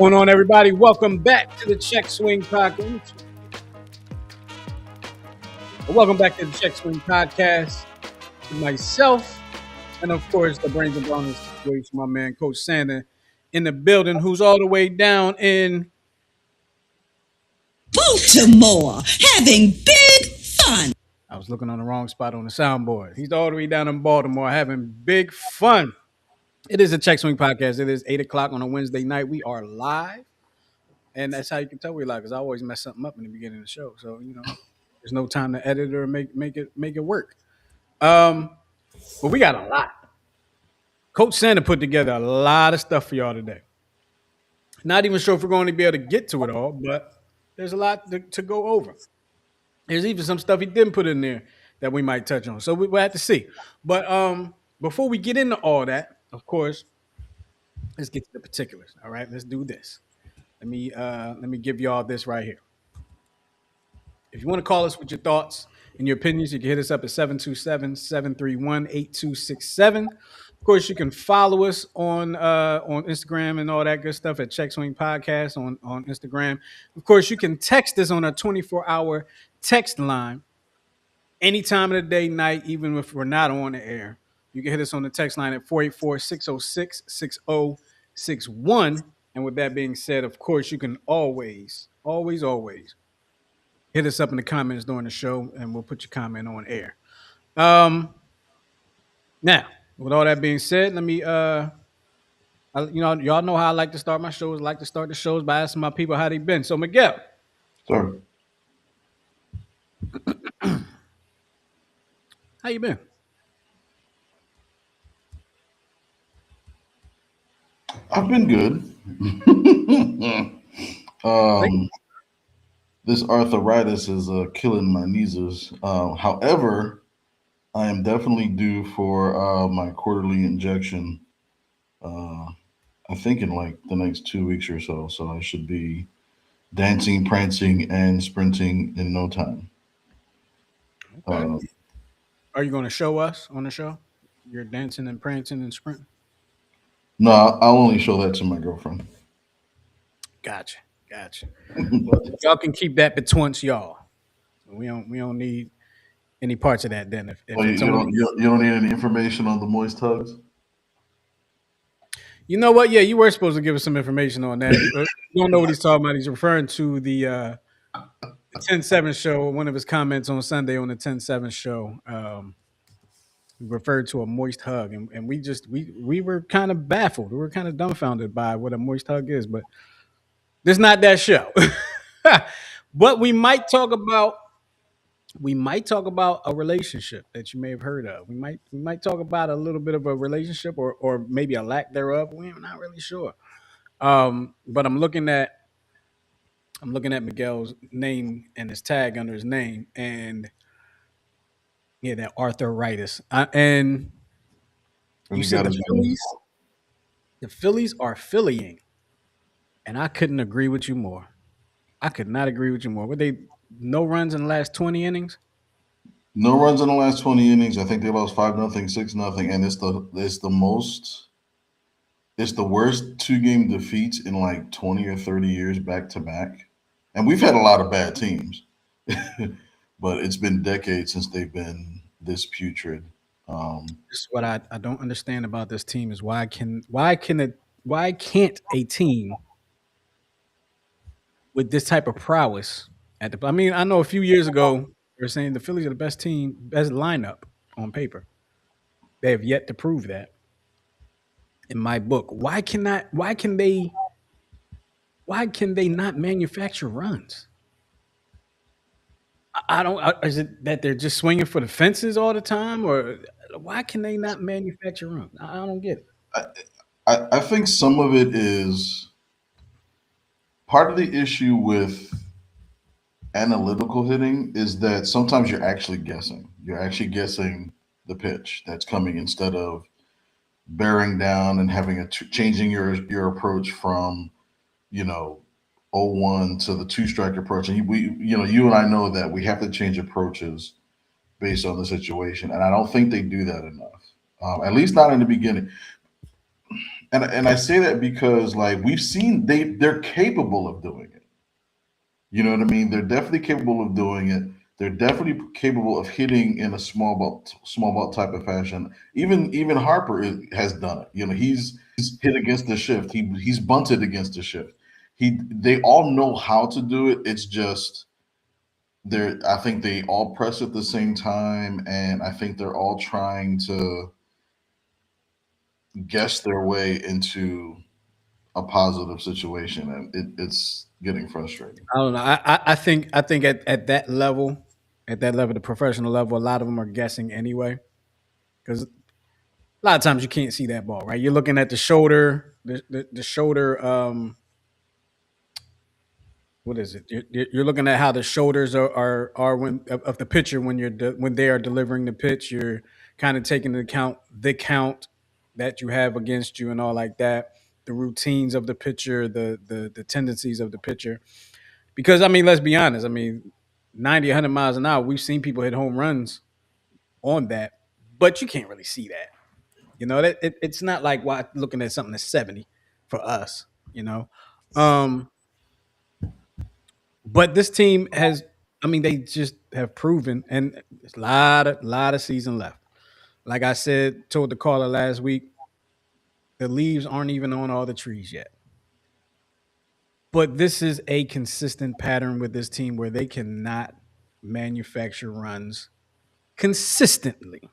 Going on, everybody? Welcome back to the Check Swing Podcast. Welcome back to the Check Swing Podcast with myself, and of course, the brains and bones situation, my man, Coach Santa, in the building, who's all the way down in Baltimore, having big fun. I was looking on the wrong spot on the soundboard. He's all the way down in Baltimore having big fun. It is a Check Swing Podcast. It is 8 o'clock on a Wednesday night. We are live. And that's how you can tell we're live, because I always mess something up in the beginning of the show. So, there's no time to edit or make it work. But we got a lot. Coach Santa put together a lot of stuff for y'all today. Not even sure if we're going to be able to get to it all, but there's a lot to go over. There's even some stuff he didn't put in there that we might touch on. So we'll have to see. But before we get into all that, of course, let's get to the particulars. All right, let's do this. Let me give y'all this right here. If you want to call us with your thoughts and your opinions, you can hit us up at 727-731-8267. Of course, you can follow us on Instagram and all that good stuff at Check Swing Podcast on Instagram. Of course, you can text us on our 24-hour text line any time of the day, night, even if we're not on the air. You can hit us on the text line at 484-606-6061. And with that being said, of course, you can always hit us up in the comments during the show, and we'll put your comment on air. Now, with all that being said, let me, y'all know how I like to start my shows. I like to start the shows by asking my people how they been. So, Miguel. Sir. How you been? I've been good. This arthritis is killing my knees. However, I am definitely due for my quarterly injection. I think in like the next 2 weeks or so. So I should be dancing, prancing, and sprinting in no time. Okay. Are you going to show us on the show? You're dancing and prancing and sprinting? No, I'll only show that to my girlfriend. Gotcha. Well, y'all can keep that betwixt y'all. We don't need any parts of that. Then, if you don't need any information on the moist hugs. You know what? Yeah, you were supposed to give us some information on that. You don't know what he's talking about. He's referring to the 10-7 show. One of his comments on Sunday on the 10-7 show referred to a moist hug, and we were kind of baffled. We were kind of dumbfounded by what a moist hug is, but this is not that show. But we might talk about a relationship that you may have heard of. We might talk about a little bit of a relationship or maybe a lack thereof. We're not really sure. But I'm looking at Miguel's name and his tag under his name, and yeah, that arthritis. And you said the Phillies are Phillying, and I couldn't agree with you more. I could not agree with you more. Were they no runs in the last 20 innings? No runs in the last 20 innings. I think they lost 5-0, 6-0, and it's the worst 2-game defeats in like 20 or 30 years back to back. And we've had a lot of bad teams, but it's been decades since they've been this putrid. This is what I don't understand about this team is why can't a team with this type of prowess I know a few years ago they were saying the Phillies are the best team, best lineup on paper. They have yet to prove that in my book. Why can they not manufacture runs? I don't. Is it that they're just swinging for the fences all the time, or why can they not manufacture runs? I don't get it. I think some of it is part of the issue with analytical hitting is that sometimes you're actually guessing. You're actually guessing the pitch that's coming instead of bearing down and having changing your approach from 0-1 to the 2-strike approach. And you and I know that we have to change approaches based on the situation, and I don't think they do that enough. At least not in the beginning. and I say that because like we've seen they're capable of doing it. You know what I mean? They're definitely capable of doing it. They're definitely capable of hitting in a small ball type of fashion. Even Harper has done it. You know, he's hit against the shift. He's bunted against the shift. They all know how to do it. It's just they're I think they all press at the same time, and I think they're all trying to guess their way into a positive situation, and it's getting frustrating. I don't know. I think at that level, the professional level, a lot of them are guessing anyway. Because a lot of times you can't see that ball, right? You're looking at the shoulder, the shoulder. What is it? You're looking at how the shoulders are when of the pitcher when when they are delivering the pitch. You're kind of taking into account the count that you have against you and all like that. The routines of the pitcher, the tendencies of the pitcher. Because I mean, let's be honest. I mean, 90, 100 miles an hour. We've seen people hit home runs on that, but you can't really see that. You know, it's not like looking at something that's 70 for us. You know, um, but this team has. I mean, they just have proven, and there's a lot of season left. Like I said, told the caller last week, the leaves aren't even on all the trees yet. But this is a consistent pattern with this team where they cannot manufacture runs consistently.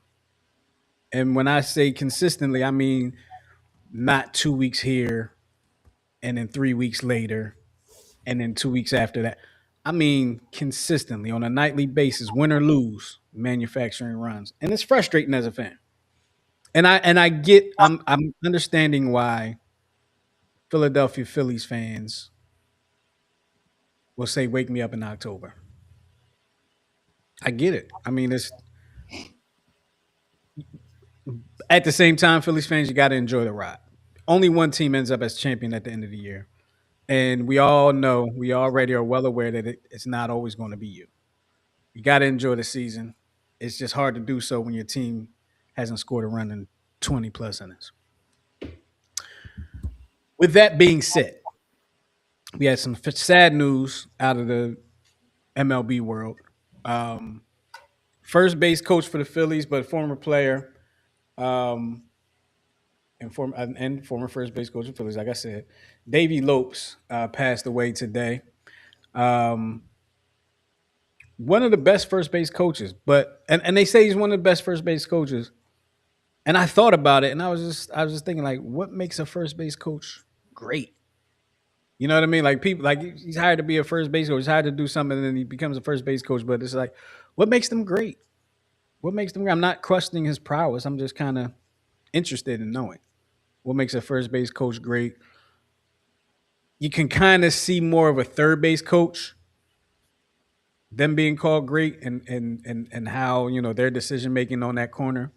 And when I say consistently, I mean not 2 weeks here and then 3 weeks later and then 2 weeks after that. I mean consistently on a nightly basis, win or lose, manufacturing runs. And it's frustrating as a fan. And I get I'm understanding why Philadelphia Phillies fans will say wake me up in October. I get it. I mean, it's at the same time, Phillies fans, you got to enjoy the ride. Only one team ends up as champion at the end of the year. And we all know, we already are well aware that it's not always going to be you. You got to enjoy the season. It's just hard to do so when your team hasn't scored a run in 20 plus innings. With that being said, we had some sad news out of the MLB world. Um, First base coach for the Phillies, but former player um, and former first base coach of the Phillies, like I said, Davey Lopes passed away today. Um, One of the best first base coaches, but and they say he's one of the best first base coaches. And I thought about it, and I was just thinking like, what makes a first base coach great? You know what I mean? Like people, like he's hired to be a first base coach, he's hired to do something, and then he becomes a first base coach. But it's like, what makes them great? What makes them great? I'm not questioning his prowess. I'm just kind of interested in knowing what makes a first base coach great. You can kind of see more of a third base coach them being called great, and how their decision making on that corner,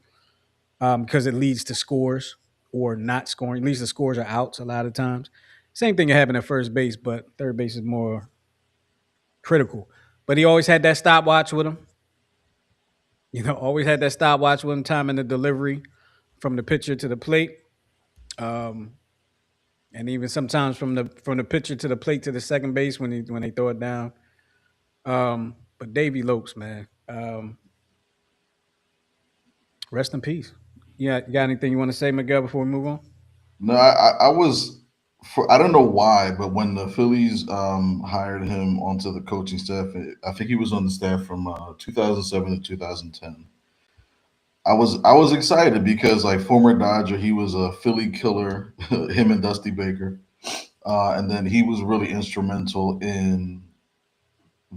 because it leads to scores or not scoring. At least the scores are outs a lot of times. Same thing happened at first base, but third base is more critical. But he always had that stopwatch with him. Always had that stopwatch with him, time in the delivery from the pitcher to the plate, um, and even sometimes from the pitcher to the plate to the second base when they throw it down. But Davy Lopes, man, rest in peace. Yeah, you got anything you want to say, Miguel, before we move on? No, I was for I don't know why, but when the Phillies hired him onto the coaching staff, I think he was on the staff from 2007 to 2010. I was excited because like former Dodger, he was a Philly killer, him and Dusty Baker, and then he was really instrumental in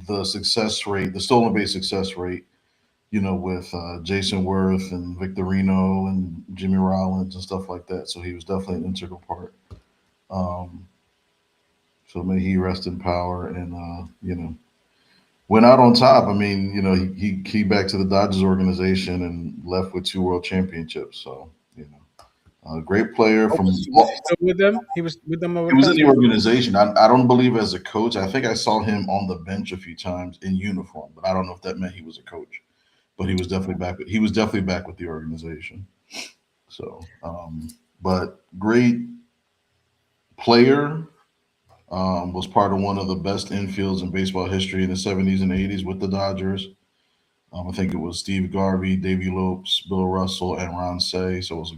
the success rate, the stolen base success rate. With Jason Worth and Victorino and Jimmy Rollins and stuff like that. So he was definitely an integral part. Um, so may he rest in power and went out on top. I mean, he back to the Dodgers organization and left with two world championships. So a great player Oh, from. was he still with them? He was with them over He the was in past the couple. organization. I don't believe as a coach. I think I saw him on the bench a few times in uniform, but I don't know if that meant he was a coach. But he was definitely back. He was definitely back with the organization. So, but great. player. Was part of one of the best infields in baseball history in the 70s and 80s with the Dodgers. I think it was Steve Garvey, Davey Lopes, Bill Russell, and Ron Say. So it was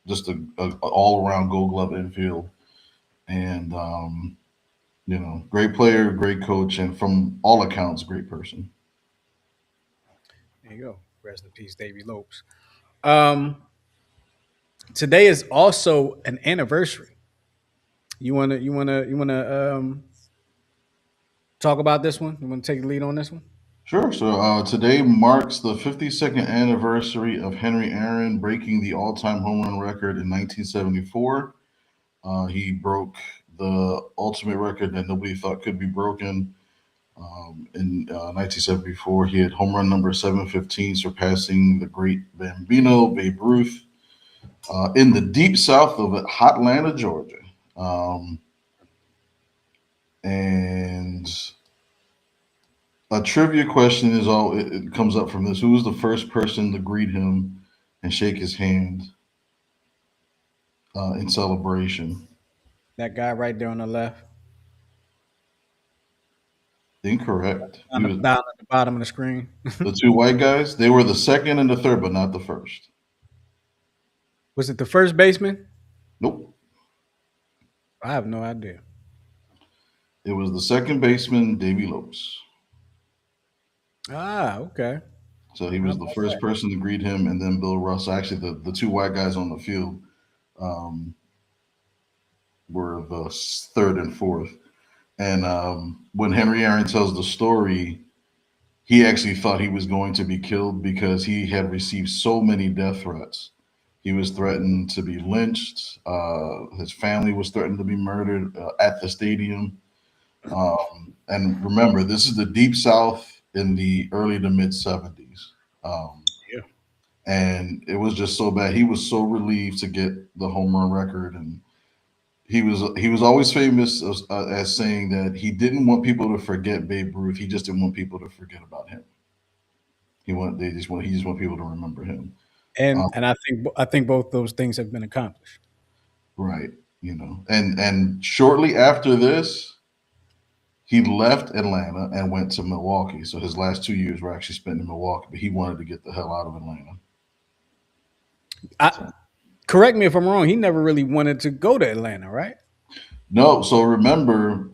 just a all around Gold Glove infield, and great player, great coach, and from all accounts, great person. There you go. Rest in peace, Davy Lopes. Um, Today is also an anniversary. You wanna talk about this one? You wanna take the lead on this one? Sure. So today marks the 52nd anniversary of Henry Aaron breaking the all-time home run record in 1974. He broke the ultimate record that nobody thought could be broken. In 1974, he had home run number 715, surpassing the great Bambino Babe Ruth in the deep south of Hotlanta, Georgia. Um, and a trivia question is all it comes up from this: who was the first person to greet him and shake his hand in celebration? That guy right there on the left, Incorrect. He was down at the bottom of the screen. the two white guys. They were the second and the third, but not the first. Was it the first baseman? Nope. I have no idea. It was the second baseman, Davy Lopes. Ah, okay. So he How was the about first that? person to greet him, and then Bill Russell. Actually, the two white guys on the field um, were the third and fourth. And when Henry Aaron tells the story, he actually thought he was going to be killed because he had received so many death threats. He was threatened to be lynched. His family was threatened to be murdered at the stadium. And remember, this is the deep South in the early to mid 70s. Um, Yeah. and it was just so bad. He was so relieved to get the home run record, and he was always famous as saying that he didn't want people to forget Babe Ruth. He just didn't want people to forget about him. He just want people to remember him. And Um, and I think both those things have been accomplished. right, and shortly after this, he left Atlanta and went to Milwaukee. So his last 2 years were actually spent in Milwaukee, but he wanted to get the hell out of Atlanta. I So correct me if I'm wrong. He never really wanted to go to Atlanta, right? no, so remember,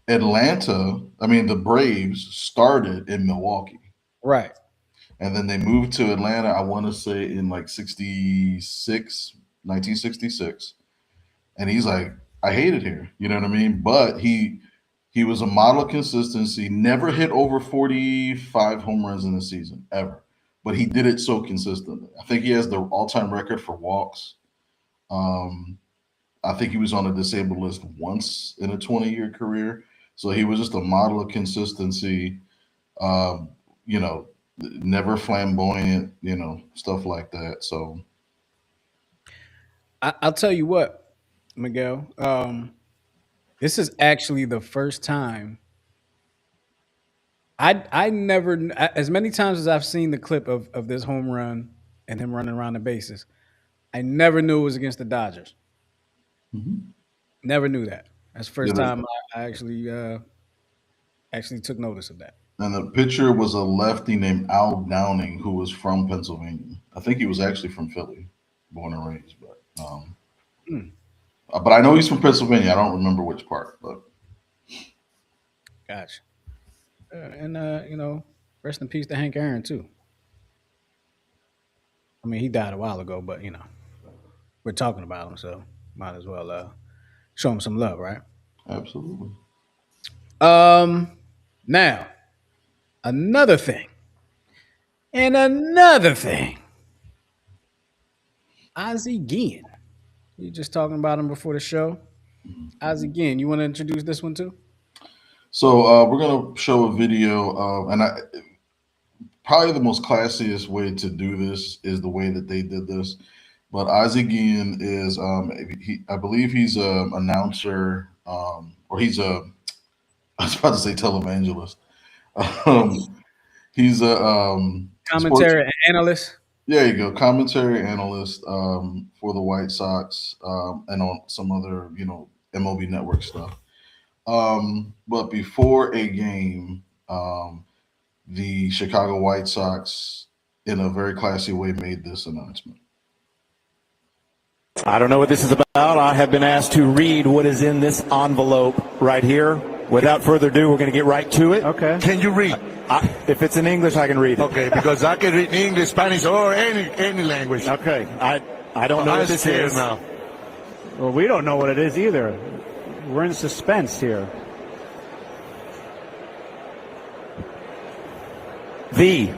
Atlanta. I mean, the Braves started in Milwaukee, Right. and then they moved to Atlanta. I want to say in like 66, 1966. And he's like, I hate it here. You know what I mean? But he was a model of consistency. Never hit over 45 home runs in a season ever, but he did it so consistently. I think he has the all-time record for walks. Um, I think he was on a disabled list once in a 20-year career. So he was just a model of consistency. Um, you know, never flamboyant. Stuff like that. So I'll tell you what, Miguel. This is actually the first time I never as many times as I've seen the clip of this home run and him running around the bases. I never knew it was against the Dodgers. mhm. Never knew that. That's the Yeah, first time I actually took notice of that. and the pitcher was a lefty named Al Downing, who was from Pennsylvania. I think he was actually from Philly, born and raised, Hmm, but I know he's from Pennsylvania. I don't remember which part, but gotcha. And rest in peace to Hank Aaron too. I mean, he died a while ago, but we're talking about him, so might as well show him some love, right? absolutely. Um, Now another thing, and another thing. Ozzie Guillen. You just talking about him before the show. Ozzie Guillen. You want to introduce this one too? So we're gonna show a video, and probably the most classiest way to do this is the way that they did this. But Isaac Guillen is, I believe he's a announcer, or he's a, I was about to say televangelist. Um, he's a sports Commentary and analyst. There you go. Commentary analyst for the White Sox and on some other, MLB Network stuff. But before a game, the Chicago White Sox, in a very classy way, made this announcement. I don't know what this is about. I have been asked to read what is in this envelope right here. Without further ado, we're going to get right to it. Okay. Can you read? If it's in English, I can read it. Okay, because I can read English, Spanish, or any language. Okay. I don't know what this is. Now. Well, we don't know what it is either. We're in suspense here. The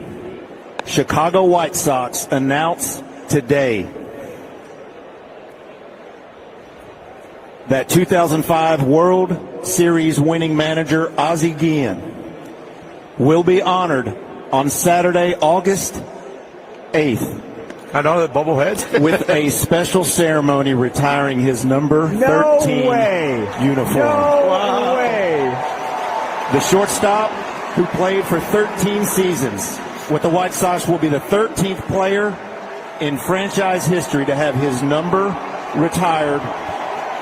Chicago White Sox announce today that 2005 World Series winning manager Ozzie Guillen will be honored on Saturday, August 8th. Another bobblehead? With a special ceremony retiring his number 13 uniform. No way. The shortstop, who played for 13 seasons with the White Sox, will be the 13th player in franchise history to have his number retired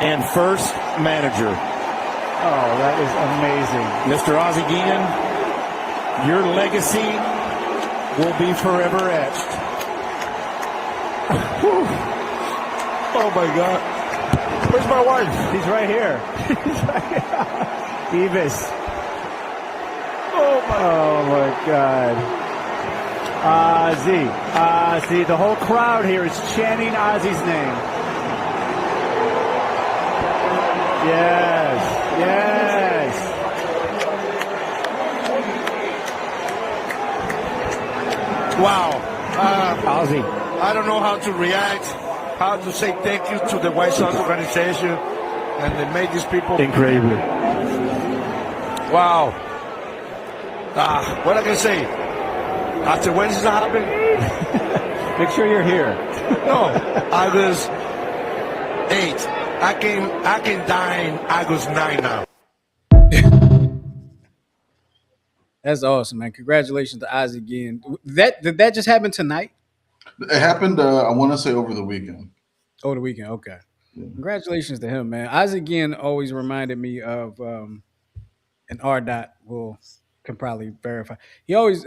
and first manager. Oh, that is amazing. Mr. Ozzie Guillen, your legacy will be forever etched. Oh my God. Where's my wife? He's right here. He's right here. Evis. Oh my God. Ozzie. The whole crowd here is chanting Ozzie's name. Yes. Wow. Ozzie. I don't know how to react, how to say thank you to the White Sox organization, and they made these people. Incredible. Wow. What I can say? After when does that happen? Make sure you're here. No, August 8th. I can die in August 9 now. That's awesome, man. Congratulations to Ozzie again. Did that just happen tonight? It happened, I want to say, over the weekend. Over the weekend, okay. Yeah. Congratulations to him, man. Ozzie again always reminded me of, and R. Dot can probably verify. He always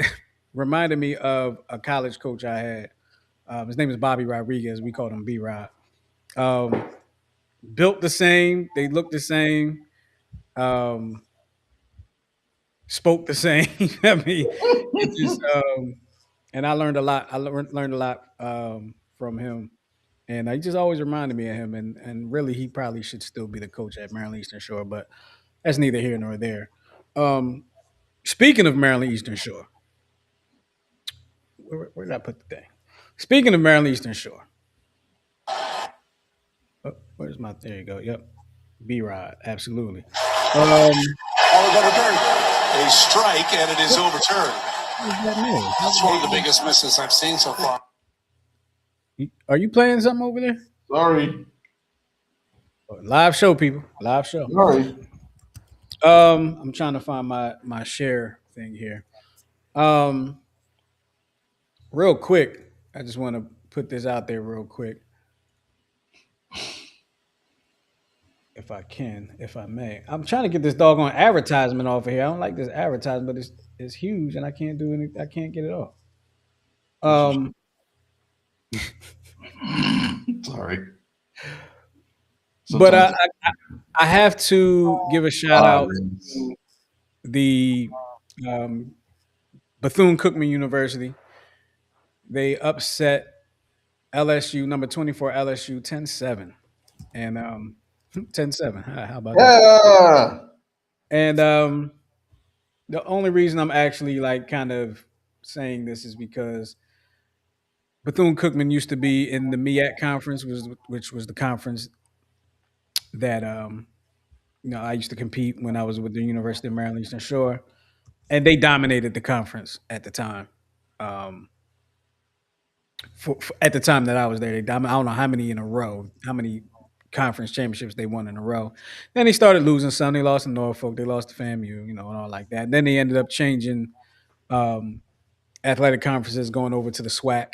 reminded me of a college coach I had. His name is Bobby Rodriguez. We called him B Rod. Built the same. They looked the same. Spoke the same. I mean, it just and I learned a lot. Learned a lot from him, and he just always reminded me of him. And really, he probably should still be the coach at Maryland Eastern Shore, but that's neither here nor there. Um, Speaking of Maryland Eastern Shore, where did I put the thing? Speaking of Maryland Eastern Shore, where's my? There you go. Yep, B Rod, absolutely. Ball is overturned. A strike, and it is overturned. What's that mean? That's one of the biggest misses I've seen so far. Are you playing something over there? Sorry. Live show, people. Live show. Sorry. I'm trying to find my share thing here. Real quick, I just want to put this out there real quick. If I can, if I may. I'm trying to get this doggone advertisement off of here. I don't like this advertisement, but it's huge and I can't do any I can't get it off. Sorry. But Sometimes I have to give a shout out it's- to the Bethune Cookman University. They upset LSU, number 24 LSU 10-7. And 10-7. How about that? Yeah. And the only reason I'm actually like kind of saying this is because Bethune Cookman used to be in the MEAC conference, which was the conference that I used to compete when I was with the University of Maryland Eastern Shore, and they dominated the conference at the time. Um, at the time that I was there, I don't know how many in a row, how many conference championships they won in a row. Then they started losing some. They lost to Norfolk, they lost to FAMU, and all like that. Then they ended up changing um, athletic conferences, going over to the SWAC.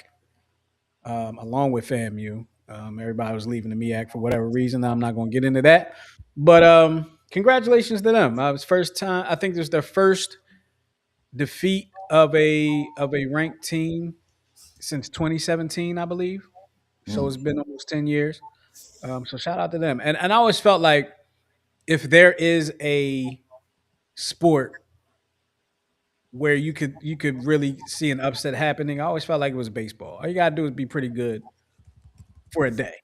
along with FAMU. Everybody was leaving the MEAC for whatever reason. I'm not going to get into that, but congratulations to them. It was first time. I think this was their first defeat of a ranked team since 2017, I believe. So it's Mm. been almost 10 years. So shout out to them. And I always felt like if there is a sport where you could really see an upset happening, I always felt like it was baseball. All you gotta do is be pretty good for a day.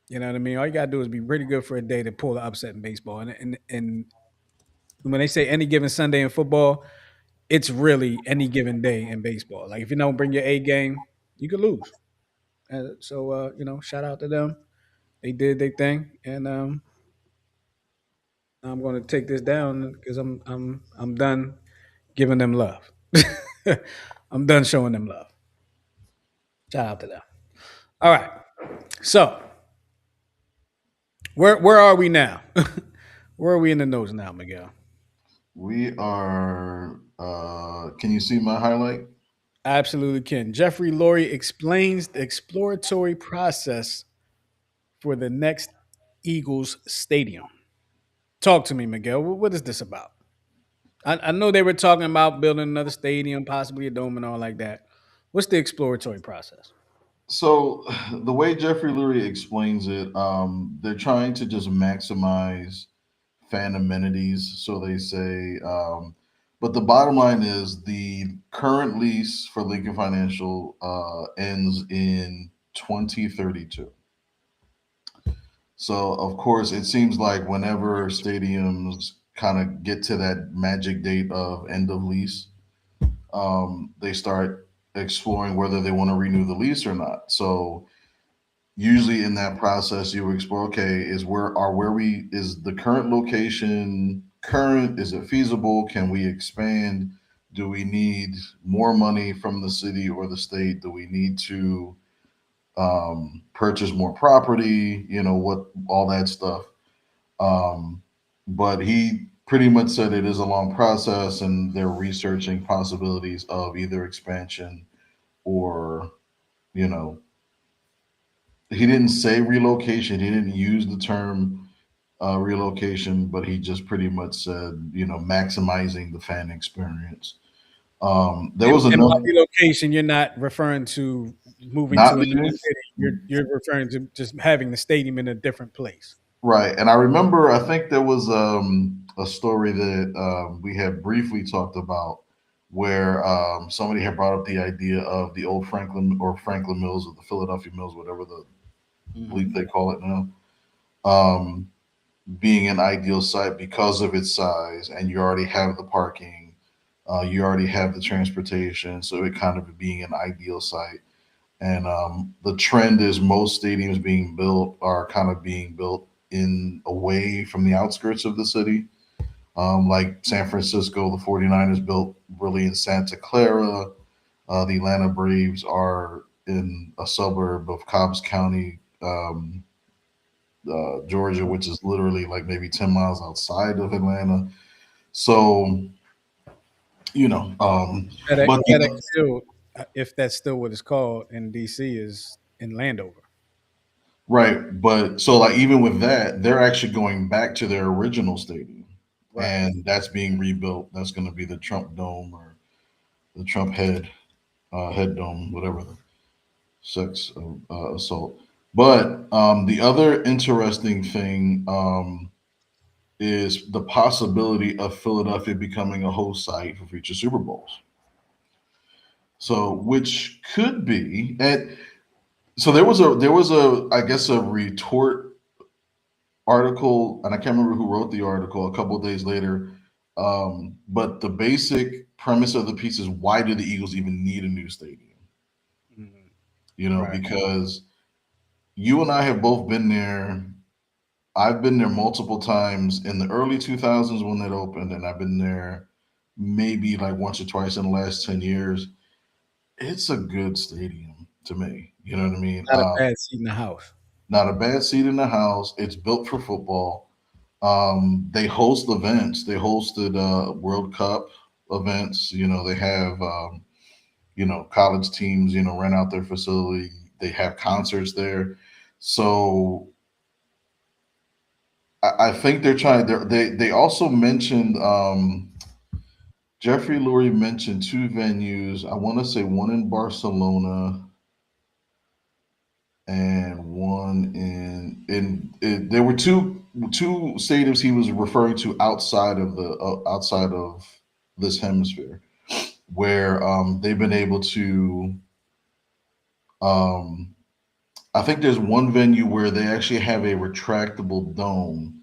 You know what I mean? All you gotta do is be pretty good for a day to pull the upset in baseball. And when they say any given Sunday in football, it's really any given day in baseball. Like if you don't bring your A game, you could lose. Shout out to them. They did their thing, and I'm going to take this down because I'm done giving them love. I'm done showing them love. Shout out to them. All right. So where are we now? Where are we in the nose now, Miguel? We are. Can you see my highlight? I absolutely can. Jeffrey Lurie explains the exploratory process for the next Eagles stadium. Talk to me, Miguel. What is this about? I know they were talking about building another stadium, possibly a dome and all like that. What's the exploratory process? So the way Jeffrey Lurie explains it, they're trying to just maximize fan amenities. So they say, but the bottom line is the current lease for Lincoln Financial ends in 2032. So of course, it seems like whenever stadiums kind of get to that magic date of end of lease, they start exploring whether they want to renew the lease or not. So usually in that process, you explore, okay, where we is the current location current? Is it feasible? Can we expand? Do we need more money from the city or the state? Do we need to purchase more property? What all that stuff. Um, but he pretty much said it is a long process, and they're researching possibilities of either expansion or you know he didn't say relocation. He didn't use the term relocation, but he just pretty much said maximizing the fan experience. There was And by another relocation, you're not referring to moving not to a new being city. You're referring to just having the stadium in a different place. right. And I remember, I think there was a story that we had briefly talked about where somebody had brought up the idea of the old Franklin Mills or the Philadelphia Mills, whatever the Mhm. believe they call it now, um, being an ideal site because of its size, and you already have the parking, you already have the transportation, so it kind of being an ideal site. And the trend is most stadiums being built are kind of being built in away from the outskirts of the city. Like San Francisco, the 49ers built really in Santa Clara. The Atlanta Braves are in a suburb of Cobbs County, Georgia, which is literally like maybe 10 miles outside of Atlanta. So, but FedEx Field, if that's still what it's called in DC, is in Landover. right. But so, like, even with that, they're actually going back to their original stadium, Right. and that's being rebuilt. That's going to be the Trump Dome or the Trump Head Dome, whatever the sex assault. But the other interesting thing is the possibility of Philadelphia becoming a host site for future Super Bowls. So, which could be, and so there was a I guess a retort article, and I can't remember who wrote the article. A couple of days later, but the basic premise of the piece is, why do the Eagles even need a new stadium? Mhm. Right. Because you and I have both been there. I've been there multiple times in the early 2000s when it opened, and I've been there maybe like once or twice in the last 10 years. It's a good stadium to me. You know what I mean? Not a bad seat in the house. Not a bad seat in the house. It's built for football. They host events. They hosted World Cup events. They have college teams rent out their facility. They have concerts there. So I think they're trying. They also mentioned Jeffrey Lurie mentioned two venues. I want to say one in Barcelona and one there were two stadiums he was referring to outside of this hemisphere where they've been able to um, I think there's one venue where they actually have a retractable dome,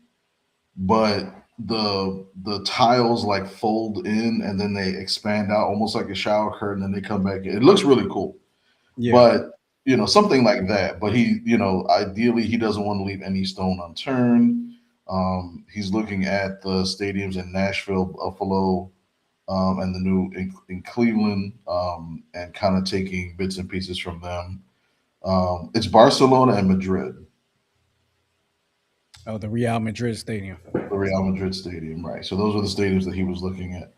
but the tiles like fold in and then they expand out almost like a shower curtain and they come back in. It looks really cool. Yeah. But something like that. But ideally he doesn't want to leave any stone unturned. He's looking at the stadiums in Nashville, Buffalo, and the new in Cleveland, and kind of taking bits and pieces from them. It's Barcelona and Madrid, Oh, the Real Madrid Stadium. the Real Madrid stadium, right? So those are the stadiums that he was looking at.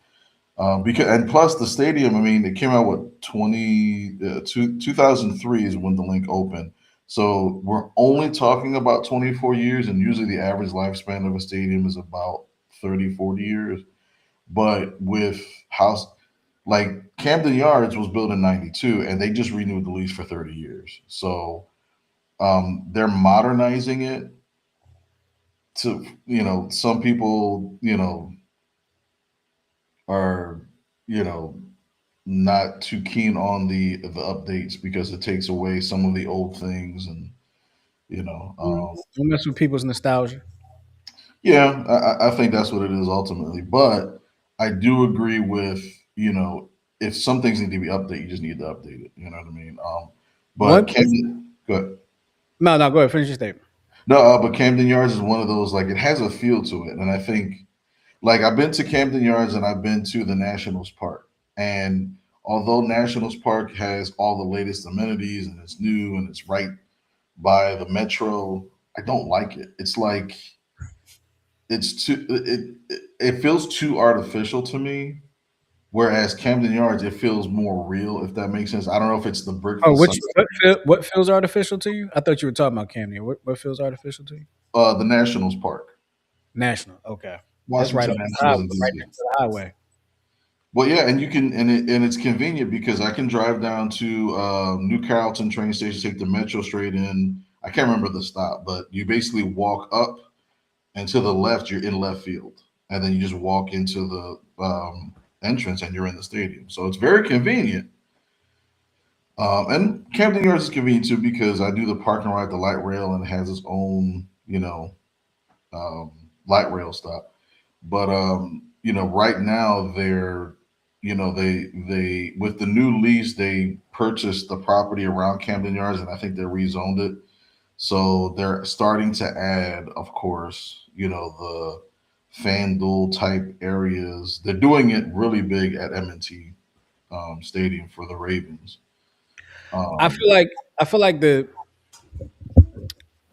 Because and plus the stadium, I mean, it came out what 2003 is when the link opened. So we're only talking about 24 years, and usually the average lifespan of a stadium is about 30, 40 years. But with house like Camden Yards was built in 92 and they just renewed the lease for 30 years. So they're modernizing it to, some people, are, you know, not too keen on the updates because it takes away some of the old things and Don't mess with people's nostalgia. yeah, I think that's what it is ultimately. But I do agree with, if some things need to be updated, you just need to update it. You know what I mean? But One thing. Camden, good. No, no, go ahead. Finish your statement. No, but Camden Yards is one of those, like, it has a feel to it. And I think, like, I've been to Camden Yards and I've been to the Nationals Park. And although Nationals Park has all the latest amenities and it's new and it's right by the metro, I don't like it. It's like, it feels too artificial to me. Whereas Camden Yards, it feels more real, if that makes sense. I don't know if it's the brick Oh, facade. what feels artificial to you? I thought you were talking about Camden. What feels artificial to you? The Nationals Park, National. Okay, that's right Washington off the Nationals highway, in right DC. next to the highway. Well, yeah, and you can, and it's convenient because I can drive down to New Carrollton train station, take the metro straight in. I can't remember the stop, but you basically walk up and to the left, you're in left field, and then you just walk into the entrance, and you're in the stadium. So it's very convenient. And Camden Yards is convenient too because I do the parking ride, the light rail, and it has its own, light rail stop. But right now they with the new lease they purchased the property around Camden Yards, and I think they rezoned it. So they're starting to add, of course, the FanDuel type areas. They're doing it really big at M&T Stadium for the Ravens. I Um, feel like I feel like the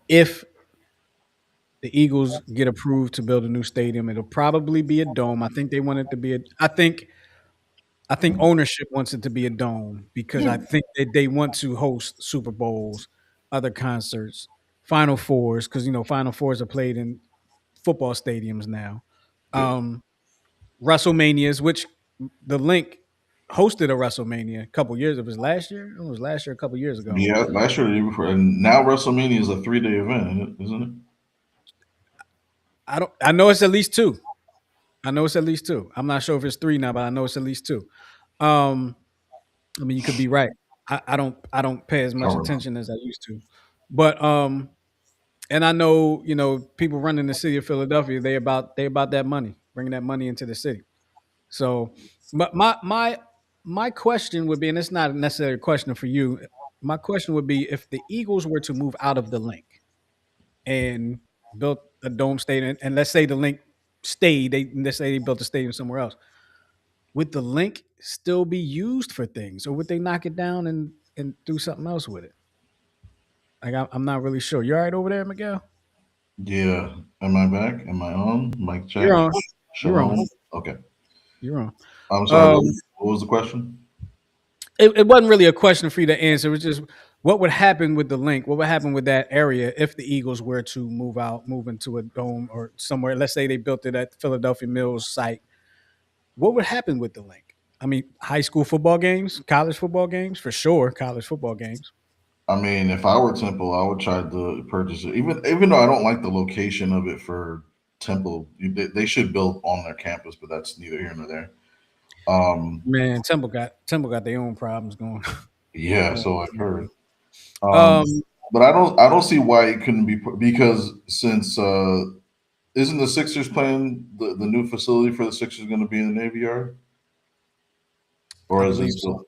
if the Eagles get approved to build a new stadium, it'll probably be a dome. I think they want it to be a. I think ownership wants it to be a dome because I think that they want to host Super Bowls, other concerts, Final Fours, because Final Fours are played in football stadiums now. yeah, Um, WrestleManias, which the link hosted a WrestleMania a couple years. It was last year. It was last year, a couple years ago. yeah, last year, the year before, and now WrestleMania is a 3-day event, isn't it? I don't. I know it's at least two. I know it's at least two. I'm not sure if it's three now, but I know it's at least two. Um, I mean, you could be right. I don't pay as I don't much remember. attention as I used to, but and I know people running the city of Philadelphia. They about that money, bringing that money into the city. So, but my question would be, and it's not necessarily a question for you. My question would be, if the Eagles were to move out of the link and built a dome stadium, and let's say the link stayed, let's say they built a stadium somewhere else, would the link still be used for things, or would they knock it down and do something else with it? Like I'm not really sure. You all right over there, Miguel? Yeah, am I back? Am I on? Mic You're check. on. You're on. Shalom. Okay. You're on. I'm sorry. Um, What was the question? it wasn't really a question for you to answer. It was just What would happen with the link? What would happen with that area if the Eagles were to move into a dome or somewhere? Let's say they built it at Philadelphia Mills site. What would happen with the link? I mean, high school football games, college football games, for sure. College football games. I mean, if I were Temple, I would try to purchase it. Even though I don't like the location of it for Temple, they should build on their campus, but that's neither here nor there. Man, Temple got their own problems going. Yeah, on. so I've heard. Um, Um, but I don't see why it couldn't be because since isn't the Sixers playing the new facility for the Sixers going to be in the Navy Yard, I or is it believe so. still?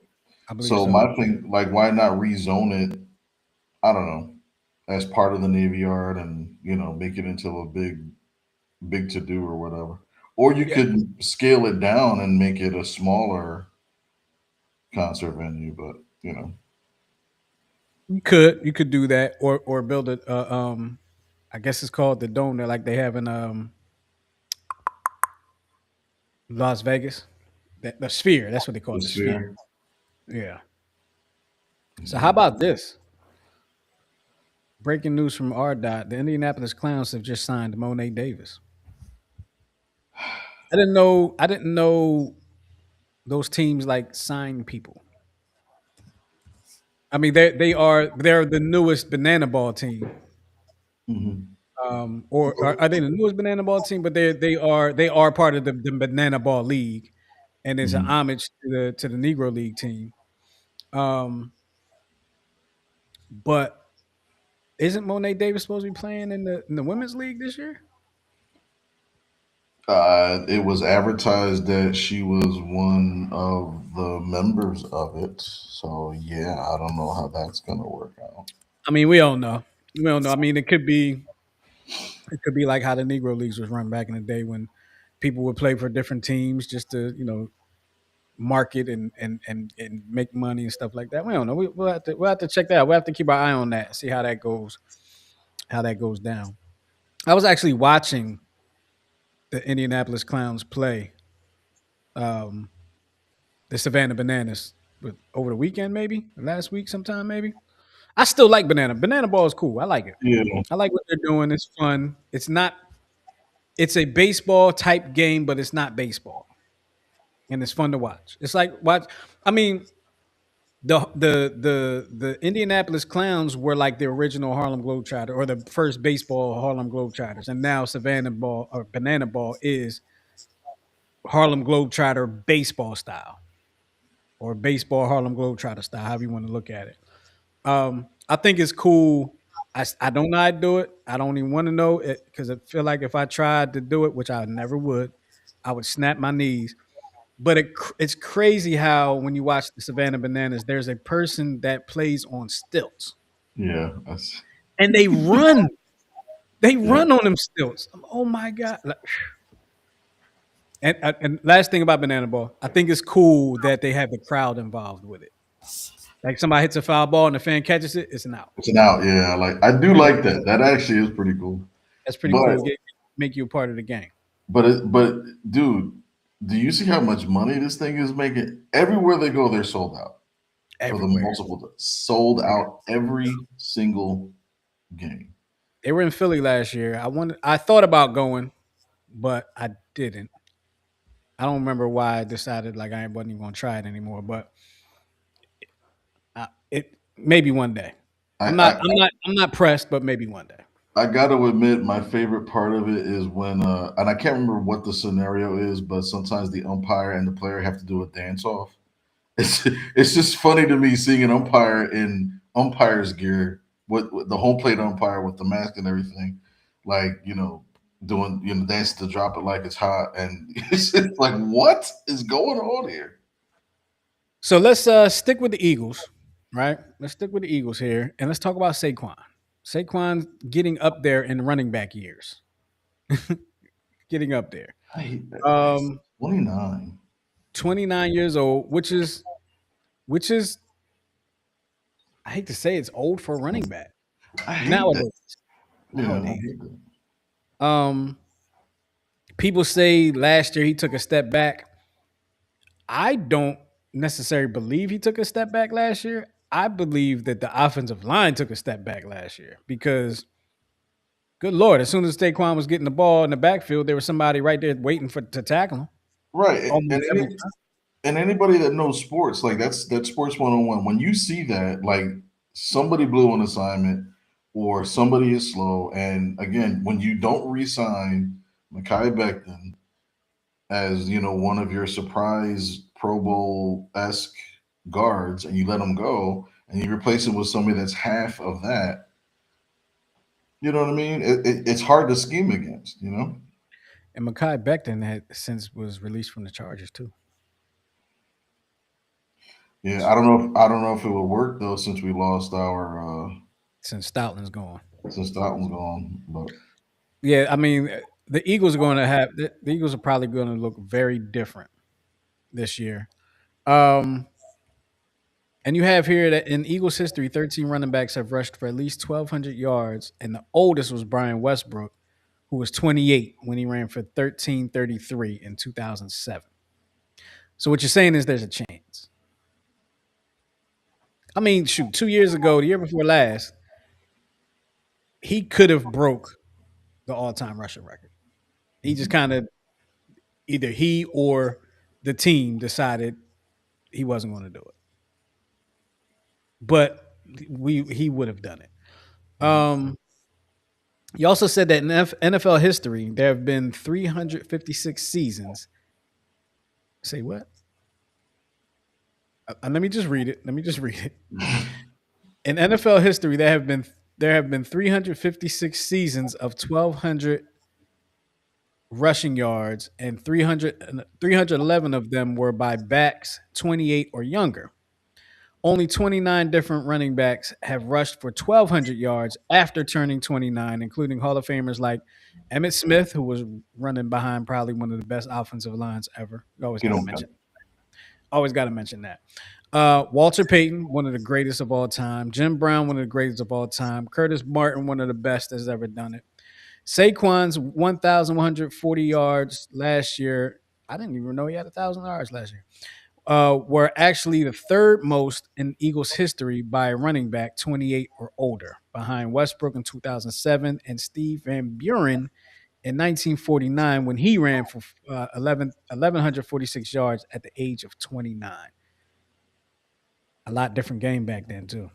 I believe So so. my thing, like, why not rezone it? I don't know, as part of the Navy Yard, and make it into a big to do or whatever. Or you Yeah, could scale it down and make it a smaller concert venue, but you could do that, or build it. I guess it's called the dome. That like they have in Las Vegas. The Sphere. That's what they call the it, the Sphere. sphere. Yeah. So how Yeah. about this? Breaking news from R. Dot: the Indianapolis Clowns have just signed Monet Davis. I didn't know. I didn't know those teams like sign people. I mean, they're the newest banana ball team. Mhm. Or are they the newest banana ball team? But they are part of the banana ball league, and it's an Mhm. homage to the Negro League team. Um, but isn't Monet Davis supposed to be playing in the women's league this year? It was advertised that she was one of the members of it. So yeah, I don't know how that's gonna work out. I mean, we don't know. We don't know. I mean, it could be like how the Negro leagues was run back in the day when people would play for different teams just to market and make money and stuff like that. We don't know. We'll have to check that out. We'll have to keep our eye on that, see how that goes down. I was actually watching the Indianapolis Clowns play um, the Savannah Bananas over the weekend, maybe last week, sometime maybe. I still like banana ball is cool. I like it. Yeah, I like what they're doing. It's fun. It's not. It's a baseball type game, but it's not baseball, and it's fun to watch. It's like watch. I mean, the Indianapolis Clowns were like the original Harlem Globetrotter or the first baseball Harlem Globetrotters, and now Savannah Ball or Banana Ball is Harlem Globetrotter baseball style or baseball Harlem Globetrotter style, however you want to look at it. I think it's cool. I don't know how to do it. I don't even want to know it because I feel like if I tried to do it, which I never would, I would snap my knees. But it's crazy how when you watch the Savannah Bananas, there's a person that plays on stilts yeah, that's and they run. They yeah, run on them stilts. Oh my god! And last thing about Banana Ball, I think it's cool that they have the crowd involved with it. Like somebody hits a foul ball and the fan catches it, it's an out. it's an out. Yeah, like I do Yeah, like that. That actually is pretty cool. that's pretty But cool. Make you a part of the game but dude, do you see how much money this thing is making? Everywhere they go, they're sold out for the everywhere. multiple sold Yeah. out every single game. They were in Philly last year. I thought about going, but I didn't. I don't remember why I decided like I wasn't even going to try it anymore. But it maybe one day. I, I'm not. I I'm not. I'm not pressed, but maybe one day. I got to admit, my favorite part of it is when, and I can't remember what the scenario is, but sometimes the umpire and the player have to do a dance off. It's just funny to me seeing an umpire in umpire's gear with the home plate umpire with the mask and everything, like doing dancing to drop it like it's hot, and it's just like what is going on here? So let's stick with the Eagles, right? Let's stick with the Eagles here, and let's talk about Saquon. Saquon getting up there in running back years, getting up there. I hate that. He's Um, 29. 29 years old, which is I hate to say it's old for a running back I hate that. nowadays. Yeah, I Nowadays, hate that. um, people say last year he took a step back. I don't necessarily believe he took a step back last year. I believe that the offensive line took a step back last year because, good lord, as soon as Saquon was getting the ball in the backfield, there was somebody right there waiting for to tackle him Right. almost every time. And anybody that knows sports, like that's sports 101. When you see that, like somebody blew an assignment or somebody is slow, and again, when you don't re-sign Mekhi Becton as one of your surprise Pro Bowl esque guards, and you let him go, and you replace him with somebody that's half of that, you know what I mean? It's hard to scheme against, you know. And Mekhi Becton had since was released from the Chargers too, Yeah, I don't know if it would work though since we lost our since Stoutland's gone. since that one's gone, but. Yeah, I mean, the Eagles are going to have the Eagles are probably going to look very different this year. Um, and you have here that in Eagles history, 13 running backs have rushed for at least 1,200 yards, and the oldest was Brian Westbrook, who was 28 when he ran for 1333 in 2007. So what you're saying is there's a chance. I mean, shoot, 2 years ago, the year before last, he could have broke the all-time rushing record. He just kind of either he or the team decided he wasn't going to do it, but he would have done it. You also said that in NFL history there have been 356 seasons. Say what? Let me just read it. Let me just read it. In NFL history, there have been 356 seasons of 1,200 rushing yards, and 311 of them were by backs 28 or younger. Only 29 different running backs have rushed for 1,200 yards after turning 29, including Hall of Famers like Emmitt Smith, who was running behind probably one of the best offensive lines ever. You always You got to know, mention. Always got to mention that. Walter Payton, one of the greatest of all time. Jim Brown, one of the greatest of all time. Curtis Martin, one of the best that's ever done it. Saquon's 1,140 yards last year. I didn't even know he had 1,000 yards last year. Were actually the third most in Eagles history by a running back 28 or older, behind Westbrook in 2007 and Steve Van Buren in 1949 when he ran for 1,146 yards at the age of 29. A lot different game back then too.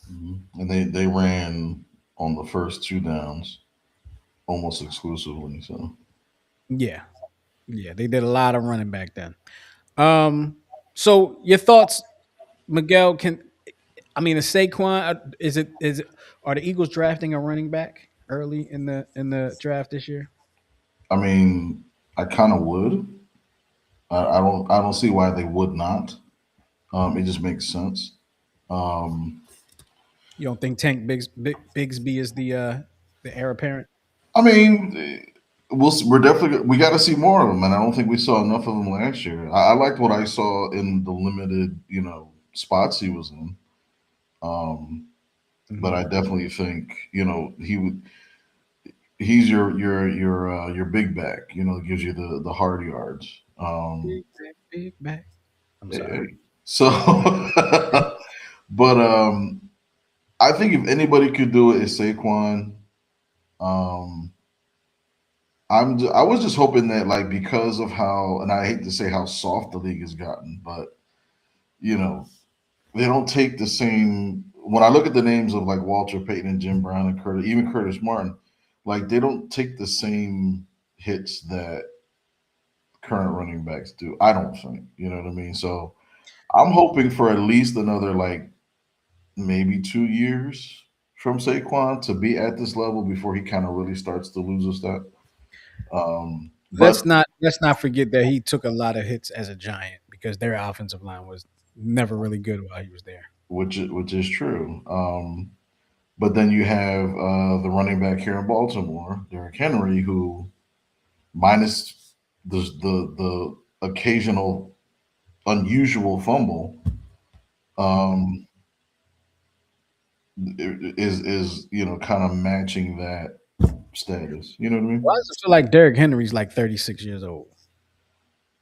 and they ran on the first two downs almost exclusively. So Yeah, yeah, they did a lot of running back then. So your thoughts, Miguel? Is Saquon? Is it? Are the Eagles drafting a running back early in the draft this year? I mean, I kind of would. I don't see why they would not. It just makes sense. Um, You don't think Bigsby is the heir apparent? I mean, we're definitely we got to see more of them, and I don't think we saw enough of them last year. I liked what I saw in the limited spots he was in. Um, but Mhm. I definitely think he's your big back. Gives you the hard yards. Big back. I'm Eh, sorry. so, but I think if anybody could do it, it's Saquon. Um, I was just hoping that like because of how, and I hate to say how soft the league has gotten, but you know they don't take the same. When I look at the names of like Walter Payton and Jim Brown and even Curtis Martin, like they don't take the same hits that current running backs do. I don't think, you know what I mean. So I'm hoping for at least another like maybe 2 years from Saquon to be at this level before he kind of really starts to lose a step. Let's But not forget that he took a lot of hits as a Giant because their offensive line was never really good while he was there. which is true. But then you have the running back here in Baltimore, Derrick Henry, who minus the occasional unusual fumble, um, is kind of matching that status. You know what I Why mean? does it feel like Derrick Henry's like 36 years old?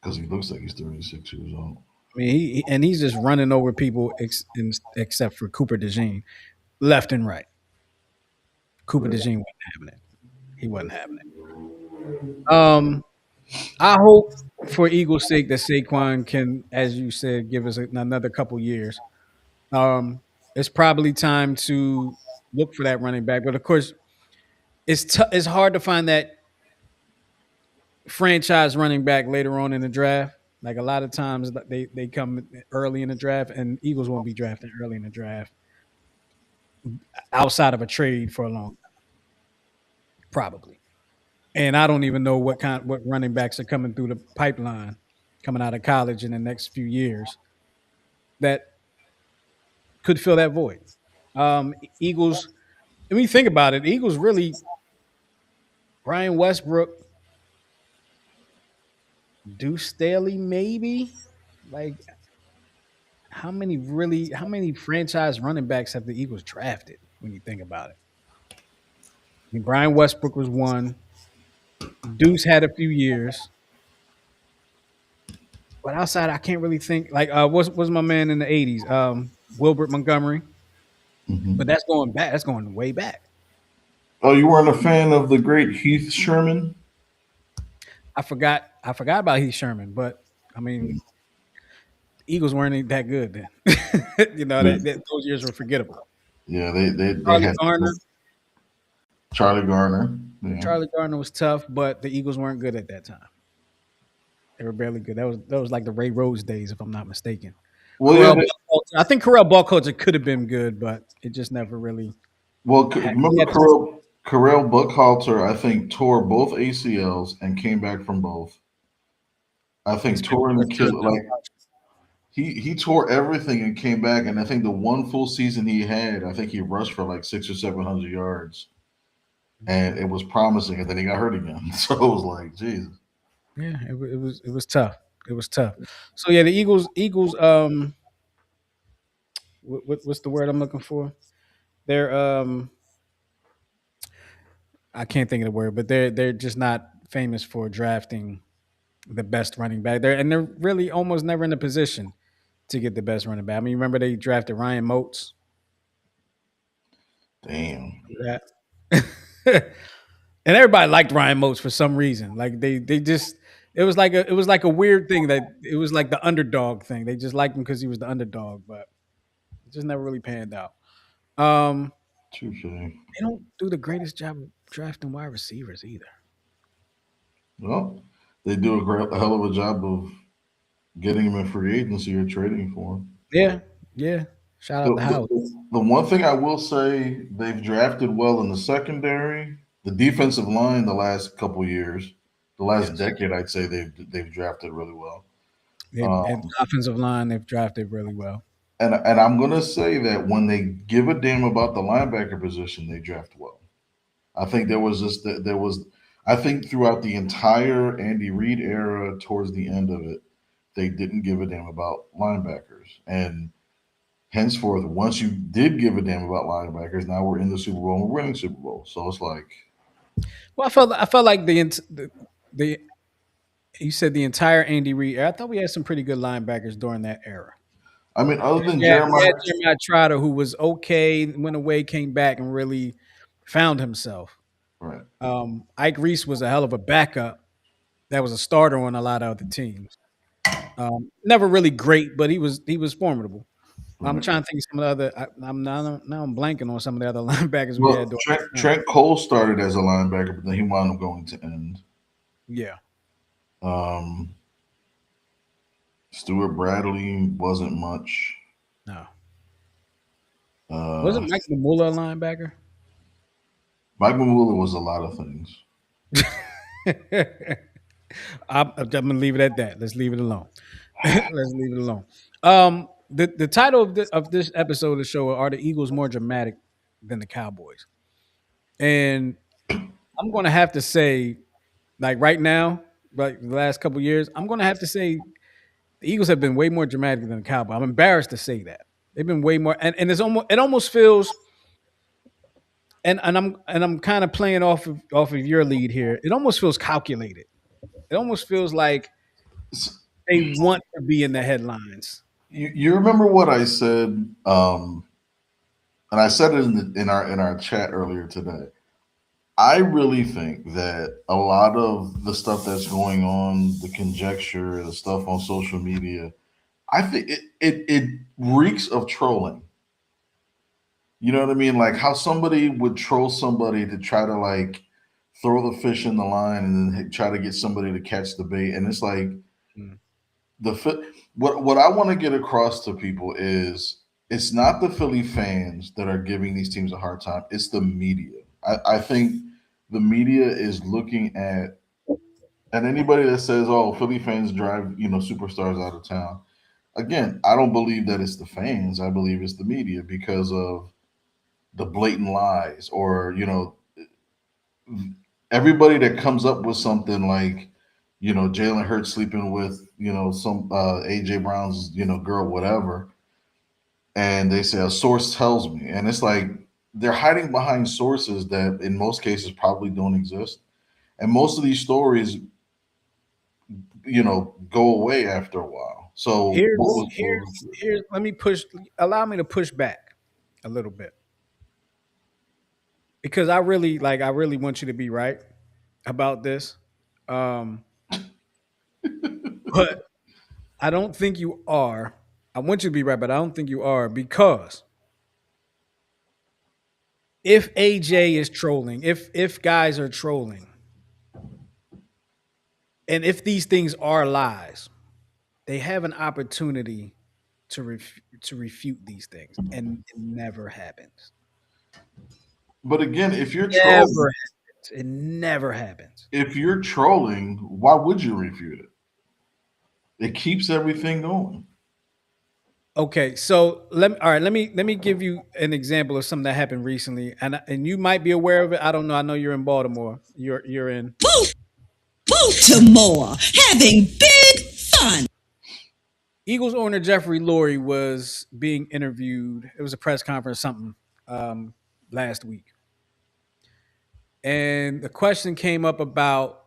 Because he looks like he's 36 years old. I mean, he's just running over people except for Cooper DeJean, left and right. Cooper DeJean wasn't having it. He wasn't having it. I hope for Eagles' sake that Saquon can, as you said, give us another couple years. It's probably time to look for that running back, but of course, it's hard to find that franchise running back later on in the draft. Like a lot of times they come early in the draft, and Eagles won't be drafting early in the draft outside of a trade for a long time, probably. And I don't even know what running backs are coming through the pipeline coming out of college in the next few years that could fill that void. Eagles. When you think about it, Eagles really Brian Westbrook, Deuce Staley, maybe. Like how many franchise running backs have the Eagles drafted when you think about it? I mean, Brian Westbrook was one. Deuce had a few years. But outside, I can't really think. Like, what's my man in the '80s? Wilbert Montgomery. But Hmm. that's going back. That's going way back. Oh, you weren't a fan of the great Heath Sherman? I forgot. I forgot about Heath Sherman. But I mean, Eagles weren't that good then. Those years were forgettable. Yeah, they Charlie had Garner. Charlie Garner. Yeah. Charlie Garner was tough, but the Eagles weren't good at that time. They were barely good. That was like the Ray Rhodes days, if I'm not mistaken. Well, yeah. I think Corral Buckholzer could have been good, but it just never really he Remember had to. Carell Buckhalter? I think tore both ACLs and came back from both. I And think spent tore the and rest of his Achilles. time Like he tore everything and came back. And I think the one full season he had, I think he rushed for like 600 or 700 yards, and it was promising. And then he got hurt again. So it was like, Jesus. yeah, it was tough. It was tough. So yeah, the Eagles. What's the word I'm looking for? They're I can't think of the word, but they're just not famous for drafting the best running back. They're really almost never in a position to get the best running back. I mean, remember they drafted Ryan Moats. Damn. That. And everybody liked Ryan Moats for some reason. Like they just it was like a weird thing that it was like the underdog thing. They just liked him because he was the underdog, but it just never really panned out. Um, Touche. they don't do the greatest job of drafting wide receivers either. Well, they do a hell of a job of getting him in free agency or trading for him. Yeah, yeah. Shout The, out the house. the one thing I will say, they've drafted well in the secondary. The defensive line the last couple years, the last Yes, decade, I'd say they've drafted really well. and Um, offensive line they've drafted really well. and I'm gonna say that when they give a damn about the linebacker position, they draft well. I think there was I think throughout the entire Andy Reid era, towards the end of it, they didn't give a damn about linebackers. And henceforth, once you did give a damn about linebackers, now we're in the Super Bowl and we're winning Super Bowl. So it's like, Well, I felt like the you said the entire Andy Reid era. I thought we had some pretty good linebackers during that era. I mean, other than We Jeremiah, had Jeremiah Trotter, who was okay, went away, came back, and really found himself. right? Ike Reese was a hell of a backup. That was a starter on a lot of other teams. Never really great, but he was formidable. I'm Right. trying to think of some of the other. Now I'm blanking on some of the other linebackers we had Well, during Trent, that time. Trent Cole started as a linebacker, but then he wound up going to end. Yeah, Um, Stuart Bradley wasn't much. no, Uh, wasn't Mike Mamula a linebacker? Mike Mamula was a lot of things. I'm gonna leave it at that. Let's leave it alone. Let's leave it alone. The title of this episode of the show are the Eagles more dramatic than the Cowboys, and I'm gonna have to say, like right now, like the last couple years, I'm gonna have to say the Eagles have been way more dramatic than the Cowboys. I'm embarrassed to say that they've been way more, and it almost feels, and I'm kind of playing off of your lead here. It almost feels calculated. It almost feels like They want to be in the headlines. You remember what I said, and I said it in our chat earlier today. I really think that a lot of the stuff that's going on, the conjecture, the stuff on social media, I think it reeks of trolling. You know what I mean? Like how somebody would troll somebody to try to like throw the fish in the line and then try to get somebody to catch the bait. And it's like Mm. the what I want to get across to people is it's not the Philly fans that are giving these teams a hard time. It's the media. I think the media is looking at and anybody that says, "Oh, Philly fans drive superstars out of town." Again, I don't believe that it's the fans. I believe it's the media because of the blatant lies or everybody that comes up with something like Jalen Hurts sleeping with some AJ Brown's girl whatever, and they say a source tells me, and it's like they're hiding behind sources that in most cases probably don't exist, and most of these stories go away after a while. So Here's let me push allow me to push back a little bit because I really want you to be right about this. Um, but I don't think you are. I want you to be right, but I don't think you are because if AJ is trolling, if guys are trolling, and if these things are lies, they have an opportunity to refute these things, and it never happens. but again, if you're trolling, Never happens. It never happens. why would you refute it? It keeps everything going. Okay, so let me give you an example of something that happened recently, and you might be aware of it. I don't know. I know you're in Baltimore. You're in Baltimore, having big fun. Eagles owner Jeffrey Lurie was being interviewed. It was a press conference, something um, last week, and the question came up about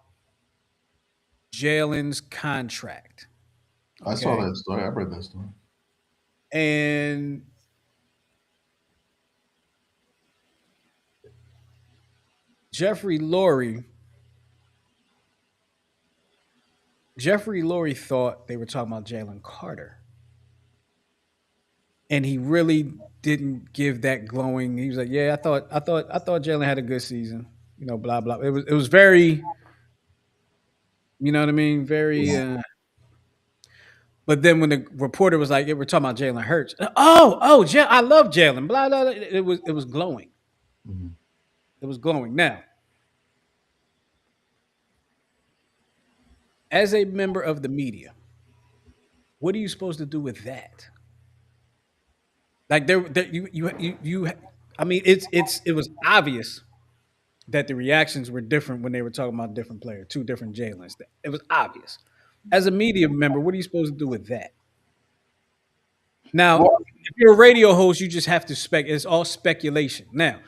Jalen's contract. I saw Okay, that story. I read that story. and Jeffrey Lurie, Jeffrey Lurie thought they were talking about Jalen Carter, and he really didn't give that glowing. He was like, "Yeah, I thought Jalen had a good season." Blah blah. It was very, you know what I mean, very. But then when the reporter was like, "Yeah, we're talking about Jalen Hurts," I love Jalen. Blah blah. Blah. It was glowing. Mhm. It was glowing. Now, as a member of the media, what are you supposed to do with that? Like there you. I mean, it was obvious that the reactions were different when they were talking about different players, two different Jalen's. It was obvious. As a media member, what are you supposed to do with that? Now, Well, if you're a radio host, you just have to spec. It's all speculation. Now,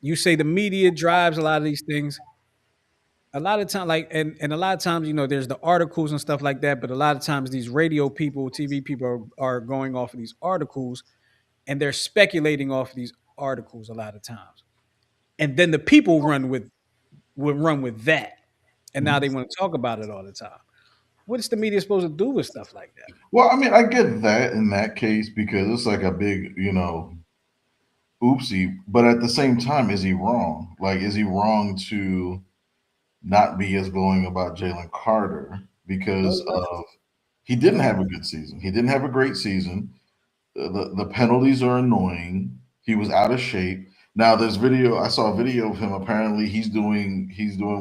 you say the media drives a lot of these things. A lot of time, like, and a lot of times, there's the articles and stuff like that. But a lot of times, these radio people, TV people are going off of these articles, and they're speculating off of these articles a lot of times. And then the people would run with that, and now they mhm. want to talk about it all the time. What's the media supposed to do with stuff like that? Well, I mean, I get that in that case because it's like a big, oopsie. But at the same time, is he wrong? Like, is he wrong to not be as glowing about Jalen Carter because No, of he didn't no. have a good season. He didn't have a great season. The penalties are annoying. He was out of shape. Now there's video. I saw a video of him. Apparently, he's doing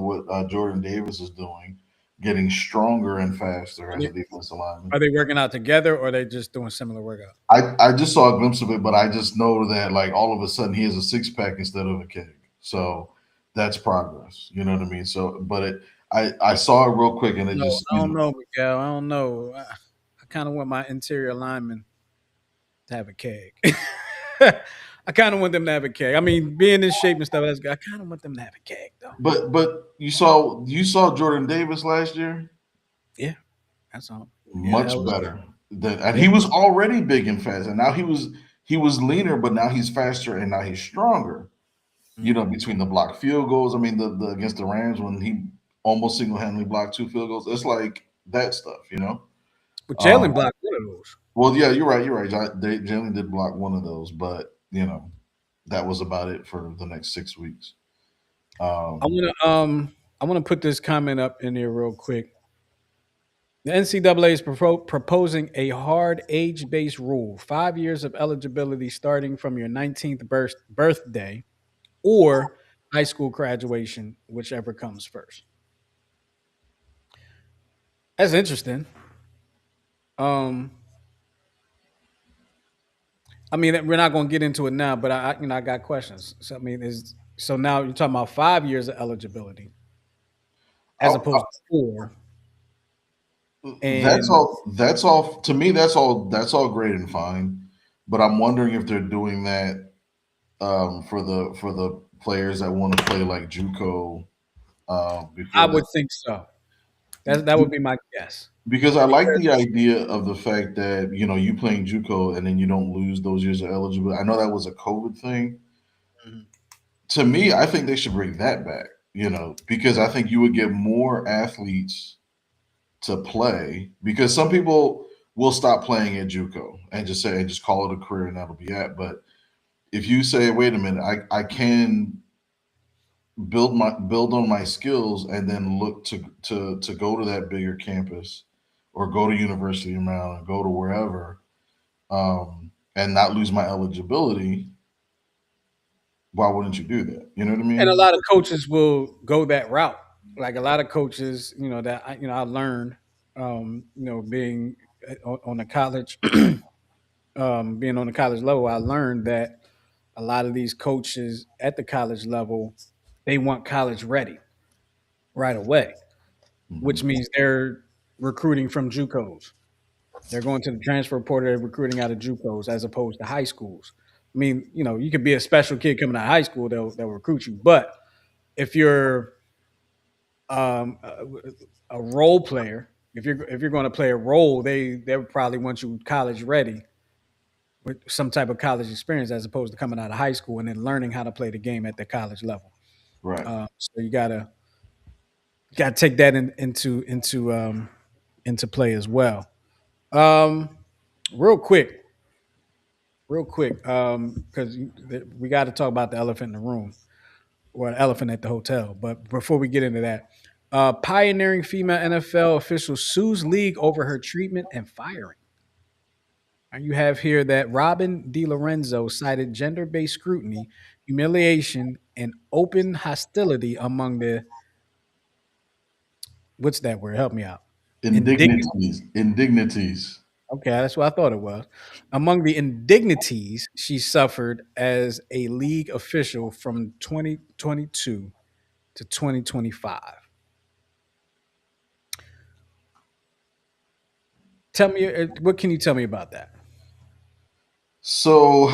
what Jordan Davis is doing, getting stronger and faster Are as they, a defensive lineman. are they working out together, or are they just doing similar workout? I just saw a glimpse of it, but I just know that like all of a sudden he has a six pack instead of a keg. So that's progress. You know what I mean? So, but I saw it real quick and it No, just I don't know, Miguel. I don't know. I kind of want my interior linemen to have a keg. I kind of want them to have a keg. I mean, being in shape and stuff, I kind of want them to have a keg, though. but you saw Jordan Davis last year. Yeah, That's all. Yeah, much that was. better. And Yeah. he was already big and fast, and now he was leaner, but now he's faster, and now he's stronger. Mhm. Between the blocked field goals, I mean, the against the Rams when he almost single handedly blocked two field goals. It's like that stuff. But Um, Jalen blocked one of those. well, yeah, you're right. You're right. Jalen did block one of those, but that was about it for the next 6 weeks. I Um, wanna I wanna put this comment up in there real quick. The NCAA is proposing a hard age-based rule: 5 years of eligibility starting from your 19th birthday or high school graduation, whichever comes first. That's interesting. Um, I mean, we're not going to get into it now, but I got questions. So I mean, is so now you're talking about 5 years of eligibility as I, opposed to four, That's and all. That's all. To me, that's all. That's all great and fine. But I'm wondering if they're doing that for the players that want to play like JUCO I before would that. think so. That would be my guess. Because I like Because the idea of the fact that you playing JUCO and then you don't lose those years of eligibility. I know that was a COVID thing. Mhm. To me, I think they should bring that back. Because I think you would get more athletes to play because some people will stop playing at JUCO and just call it a career and that'll be it. But if you say, wait a minute, I can build on my skills and then look to go to that bigger campus or go to University of Maryland, go to wherever, and not lose my eligibility, why wouldn't you do that? You know what I And a mean? lot of coaches will go that route. Like a lot of coaches, that I learned, being on the college, being on the college level, I learned that a lot of these coaches at the college level, they want college ready right away, which Mhm. means they're recruiting from JUCOs. They're going to the transfer portal, they're recruiting out of JUCOs as opposed to high schools. I mean, you could be a special kid coming out of high school, they'll recruit you. But if you're um, a, a role player, if you're going to play a role, they would probably want you college ready with some type of college experience as opposed to coming out of high school and then learning how to play the game at the college level. Right. So you gotta take that into play as well. Um, real quick, because we got to talk about the elephant in the room or the elephant at the hotel. But before we get into that, pioneering female NFL official sues league over her treatment and firing. And you have here that Robin DiLorenzo cited gender-based scrutiny, humiliation, and open hostility among the what's that word? Help me out. Indignity. Indignities. Okay, that's what I thought it was. Among the indignities she suffered as a league official from 2022 to 2025. Tell me, what can you tell me about that? So,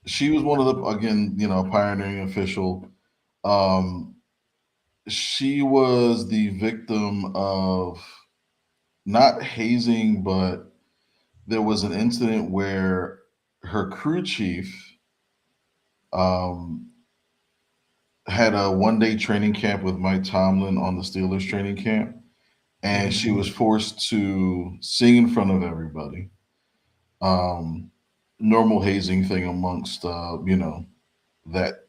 she was one of the again, pioneering official. Um, she was the victim of not hazing, but there was an incident where her crew chief um, had a 1 day training camp with Mike Tomlin on the Steelers training camp, and Mhm. she was forced to sing in front of everybody. Um, Normal hazing thing amongst that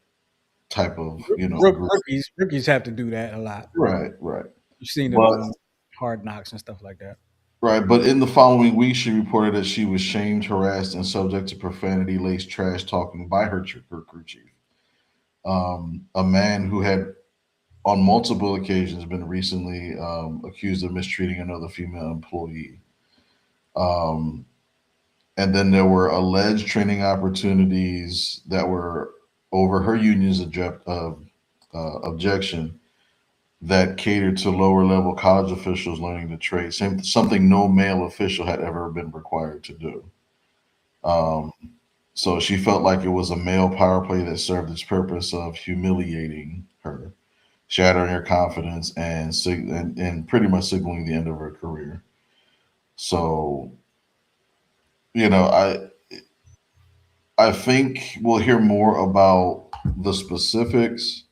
type of group. Rookies have to do that a lot. Right, right. You've seen it But on Hard Knocks and stuff like that. right, but in the following week, she reported that she was shamed, harassed, and subject to profanity-laced trash talking by her crew chief, a man who had on multiple occasions been recently accused of mistreating another female employee. Um, and then there were alleged training opportunities that were over her union's objection that catered to lower level college officials learning the trade, something no male official had ever been required to do. Um, so she felt like it was a male power play that served its purpose of humiliating her. shattering her confidence and pretty much signaling the end of her career. So, you know, I think we'll hear more about the specifics.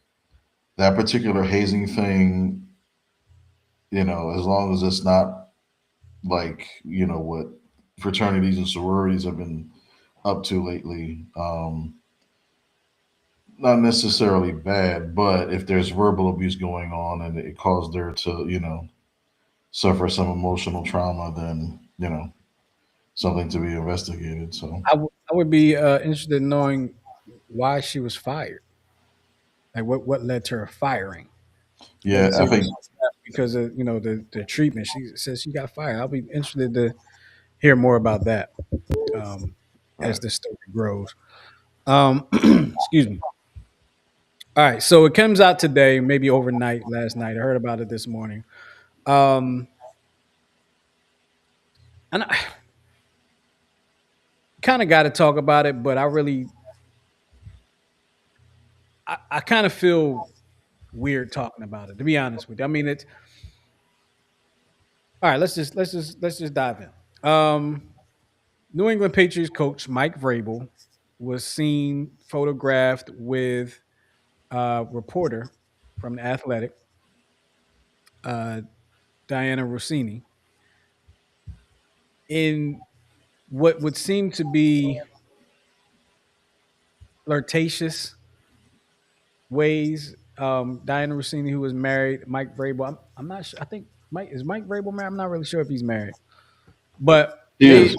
That particular hazing thing, as long as it's not like, what fraternities and sororities have been up to lately. Not necessarily bad, but if there's verbal abuse going on and it caused her to, suffer some emotional trauma, then, something to be investigated. So, I would be interested in knowing why she was fired. Like what led to her firing? yeah, Doesn't I say that think, she left because of the treatment. She says she got fired. I'll be interested to hear more about that as right. the story grows. Excuse me. All right, so it comes out today, maybe overnight, last night. I heard about it this morning. Um, and I kind of got to talk about it, but I kind of feel weird talking about it. To be honest with you, I mean, it's all right. Let's just dive in. New England Patriots coach Mike Vrabel was seen photographed with a reporter from the Athletic, uh, Diana Rossini, in what would seem to be flirtatious ways. Diana Rossini, who was married, Mike Vrabel. I'm not sure. I think Mike Vrabel married. I'm not really sure if he's married, but He is.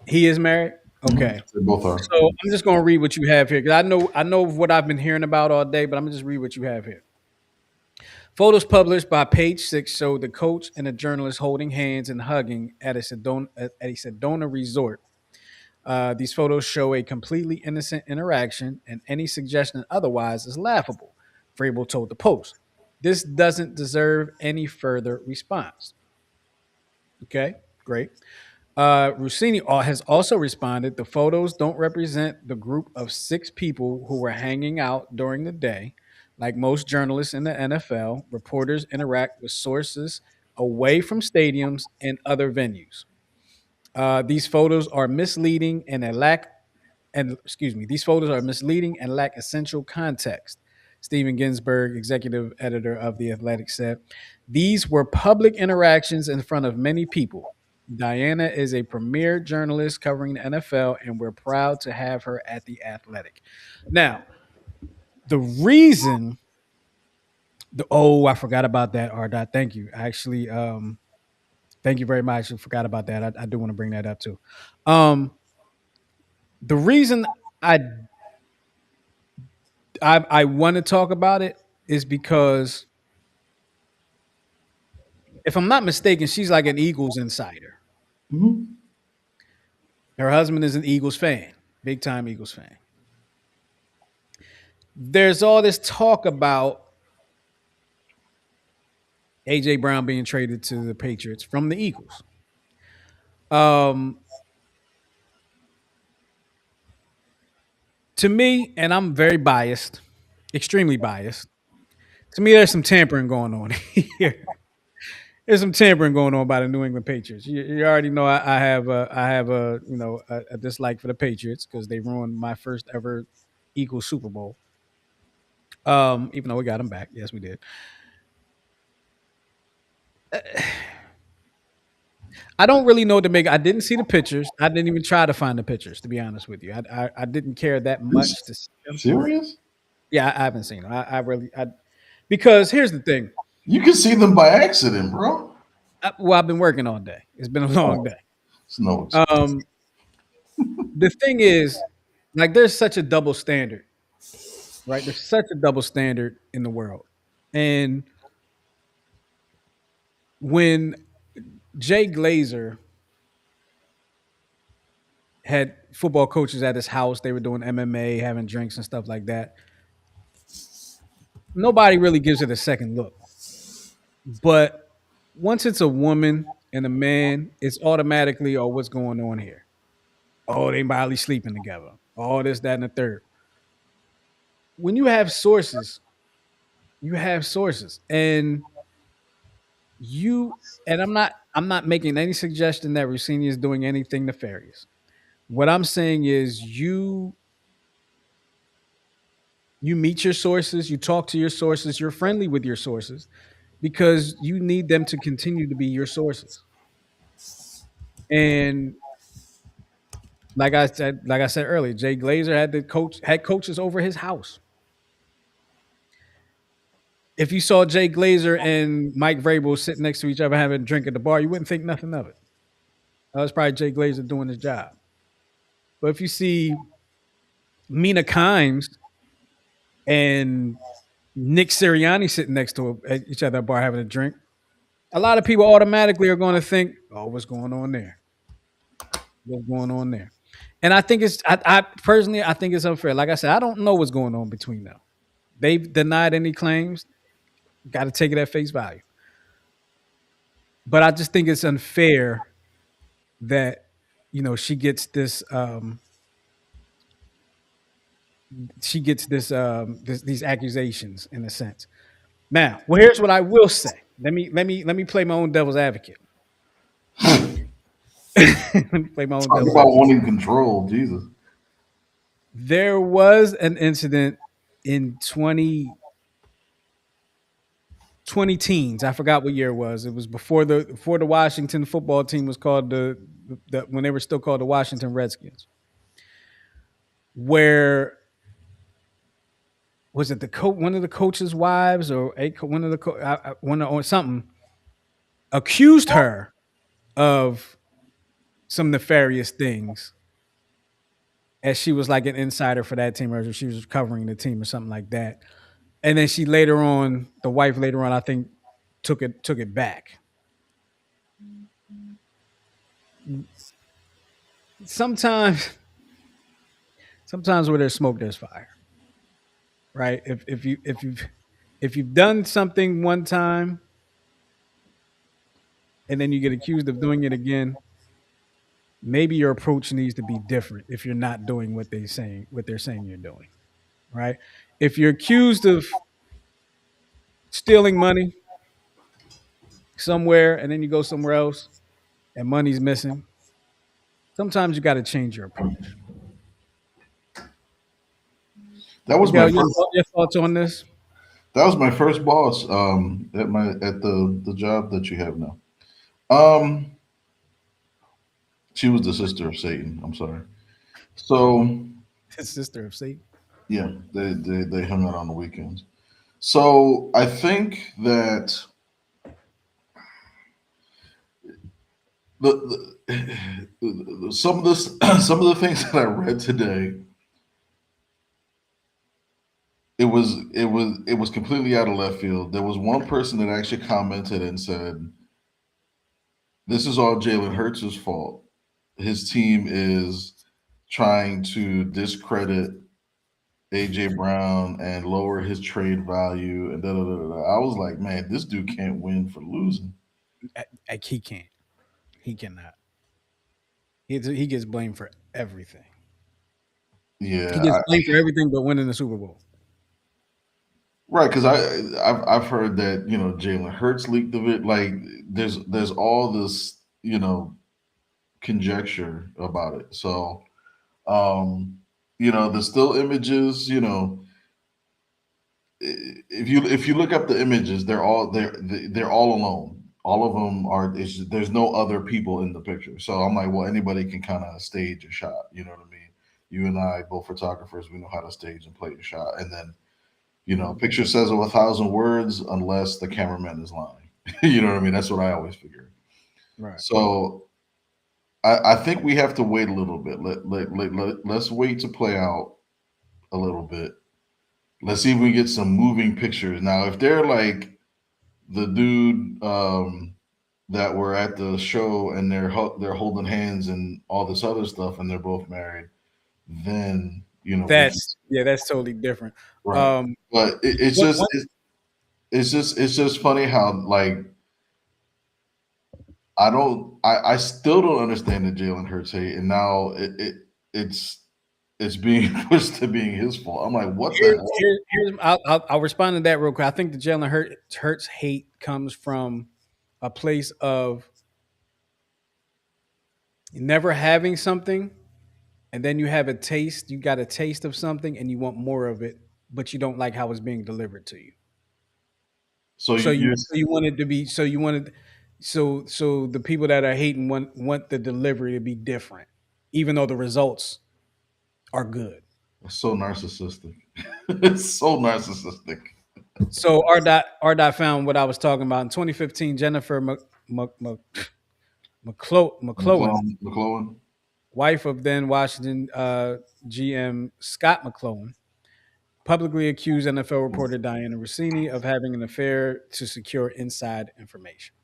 he is married. Mhm. Okay, They both are. so I'm just gonna read what you have here because I know what I've been hearing about all day, but I'm gonna just read what you have here. Photos published by Page Six showed the coach and a journalist holding hands and hugging at a Sedona resort. These photos show a completely innocent interaction, and any suggestion otherwise is laughable, Vrabel told the Post. This doesn't deserve any further response. Okay, great. Rossini has also responded the photos don't represent the group of six people who were hanging out during the day. Like most journalists in the NFL, reporters interact with sources away from stadiums and other venues. These photos are misleading these photos are misleading and lack essential context. Stephen Ginsburg, executive editor of The Athletic, said these were public interactions in front of many people. Diana is a premier journalist covering the NFL, and we're proud to have her at The Athletic. Now, the reason, I forgot about that, Ardot. Thank you. Actually, thank you very much. I forgot about that. I do want to bring that up too. Um, the reason I I want to talk about it is because if I'm not mistaken, she's like an Eagles insider. Mhm. Her husband is an Eagles fan, big time Eagles fan. There's all this talk about AJ Brown being traded to the Patriots from the Eagles. Um, to me, and I'm very biased, extremely biased. To me, there's some tampering going on here. There's some tampering going on by the New England Patriots. You already know I have a dislike for the Patriots because they ruined my first ever Eagles Super Bowl. Even though we got them back, yes, we did. I don't really know what to make. I didn't see the pictures. I didn't even try to find the pictures, to be honest with you. I didn't care that You much to see them. serious? Yeah, I haven't seen them. I really because here's the thing. You can see them by accident, bro. I've been working all day. It's been a long Oh, day. it's no excuse. Um, the thing is, like, there's such a double standard, right? There's such a double standard in the world, and when Jay Glazer had football coaches at his house, they were doing MMA, having drinks and stuff like that. Nobody really gives it a second look. But once it's a woman and a man, it's automatically, oh, what's going on here? Oh, they probably sleeping together. Oh, this, that, and the third. When you have sources, You have sources, and you and I'm not making any suggestion that Rossini is doing anything nefarious. What I'm saying is you meet your sources, you talk to your sources, you're friendly with your sources because you need them to continue to be your sources. And like I said earlier, Jay Glazer had coaches over his house. If you saw Jay Glazer and Mike Vrabel sitting next to each other having a drink at the bar, you wouldn't think nothing of it. That was probably Jay Glazer doing his job. But if you see Mina Kimes and Nick Sirianni sitting next to each other at a bar having a drink, a lot of people automatically are going to think, "Oh, what's going on there? What's going on there?" And I think I personally, I think it's unfair. Like I said, I don't know what's going on between them. They've denied any claims. Got to take it at face value. But I just think it's unfair that she gets these accusations in a sense. Now, well, here's what I will say. Let me play my own devil's advocate. Let me play my own Talk devil's about advocate. wanting control, Jesus. There was an incident in 20 teens. I forgot what year it was. It was before the Washington football team was called when they were still called the Washington Redskins. Where was it one of the coach's wives or one of the one or something accused her of some nefarious things as she was like an insider for that team or she was covering the team or something like that. And then the wife later on, I think took it back. Sometimes sometimes where there's smoke, there's fire. Right? If you've done something one time and then you get accused of doing it again, maybe your approach needs to be different if you're not doing what they're saying you're doing. Right? If you're accused of stealing money somewhere and then you go somewhere else and money's missing, sometimes you got to change your approach. That was my Miguel, your, first. your thoughts on this? That was my first boss at the job that you have now. Um, she was the sister of Satan. I'm sorry. So His sister of Satan. yeah, they hung out on the weekends. So I think that some of this some of the things that I read today, it was completely out of left field. There was one person that actually commented and said, "This is all Jalen Hurts' fault. His team is trying to discredit AJ Brown and lower his trade value." And da da da da. I was like, man, this dude can't win for losing. Like he can't. He cannot. He gets blamed for everything. He Yeah, gets blamed for everything but winning the Super Bowl. right. Because I've heard that Jalen Hurts leaked of it. Like there's all this conjecture about it. So there's still images. If you look up the images, they're all alone. All of them are. There's no other people in the picture. So I'm like, well, anybody can kind of stage a shot. You know what I mean? You and I, both photographers, we know how to stage and play a shot. And then picture says 1,000 words unless the cameraman is lying. You know what I mean? That's what I always figure. Right. So I think we have to wait a little bit. Let's wait to play out a little bit. Let's see if we get some moving pictures. Now, if they're like the dude that were at the show and they're holding hands and all this other stuff, and they're both married, then we can That's totally different. right. Um, But it's what, just what, it's just funny how like I still don't understand the Jalen Hurts hate, and now it's it's being pushed to being his fault. I'm like, what the Here, hell? I'll respond to that real quick. I think the Jalen Hurts hate comes from a place of never having something, and then you have a taste. You got a taste of something, and you want more of it, but you don't like how it's being delivered to you. So So you're you want it to be. So you wanted. So the people that are hating want the delivery to be different, even though the results are good. so narcissistic. It's so narcissistic. So R dot found what I was talking about in 2015. Jennifer McClowan, McClellan. wife of then Washington GM Scott McClowan, publicly accused NFL reporter Diana Rossini of having an affair to secure inside information.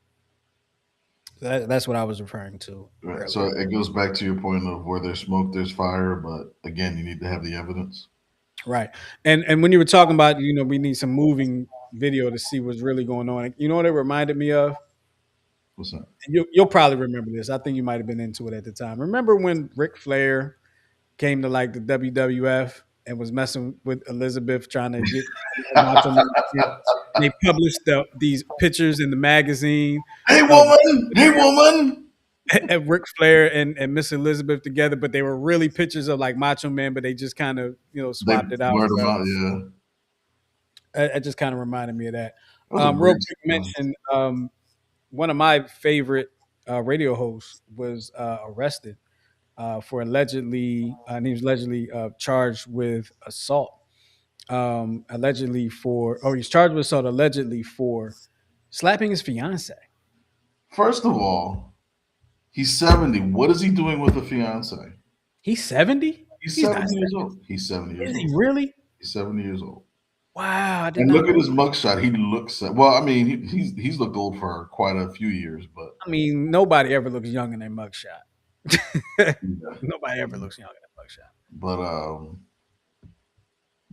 That's what I was referring to Right. So earlier. it goes back to your point of where there's smoke, there's fire. But again, you need to have the evidence. Right. And when you were talking about, we need some moving video to see what's really going on. You know what it reminded me of? What's that? You'll probably remember this. I think you might have been into it at the time. Remember when Ric Flair came to like the WWF and was messing with Elizabeth, trying to get Macho Man to get. They published these pictures in the magazine Hey of woman! Hey woman! Ric Flair and Miss Elizabeth together, but they were really pictures of like Macho Man, but they just kind of They swapped it out. blurred them Whatever. out. Yeah, It just kind of reminded me of that. that was a Real great quick sequence. mention: one of my favorite radio hosts was arrested for allegedly, and he was allegedly charged with assault. He's charged with assault allegedly for slapping his fiance. First of all, he's 70. What is he doing with a fiance? He's 70. He's He's not 70 years 70. old. He's 70 years Is he old. really? He's 70 years old. Wow, I did And not look at know. his mugshot. He looks well. I mean, he's looked old for quite a few years, but I mean, nobody ever looks young in their mugshot. yeah. Nobody ever looks young in their mugshot. But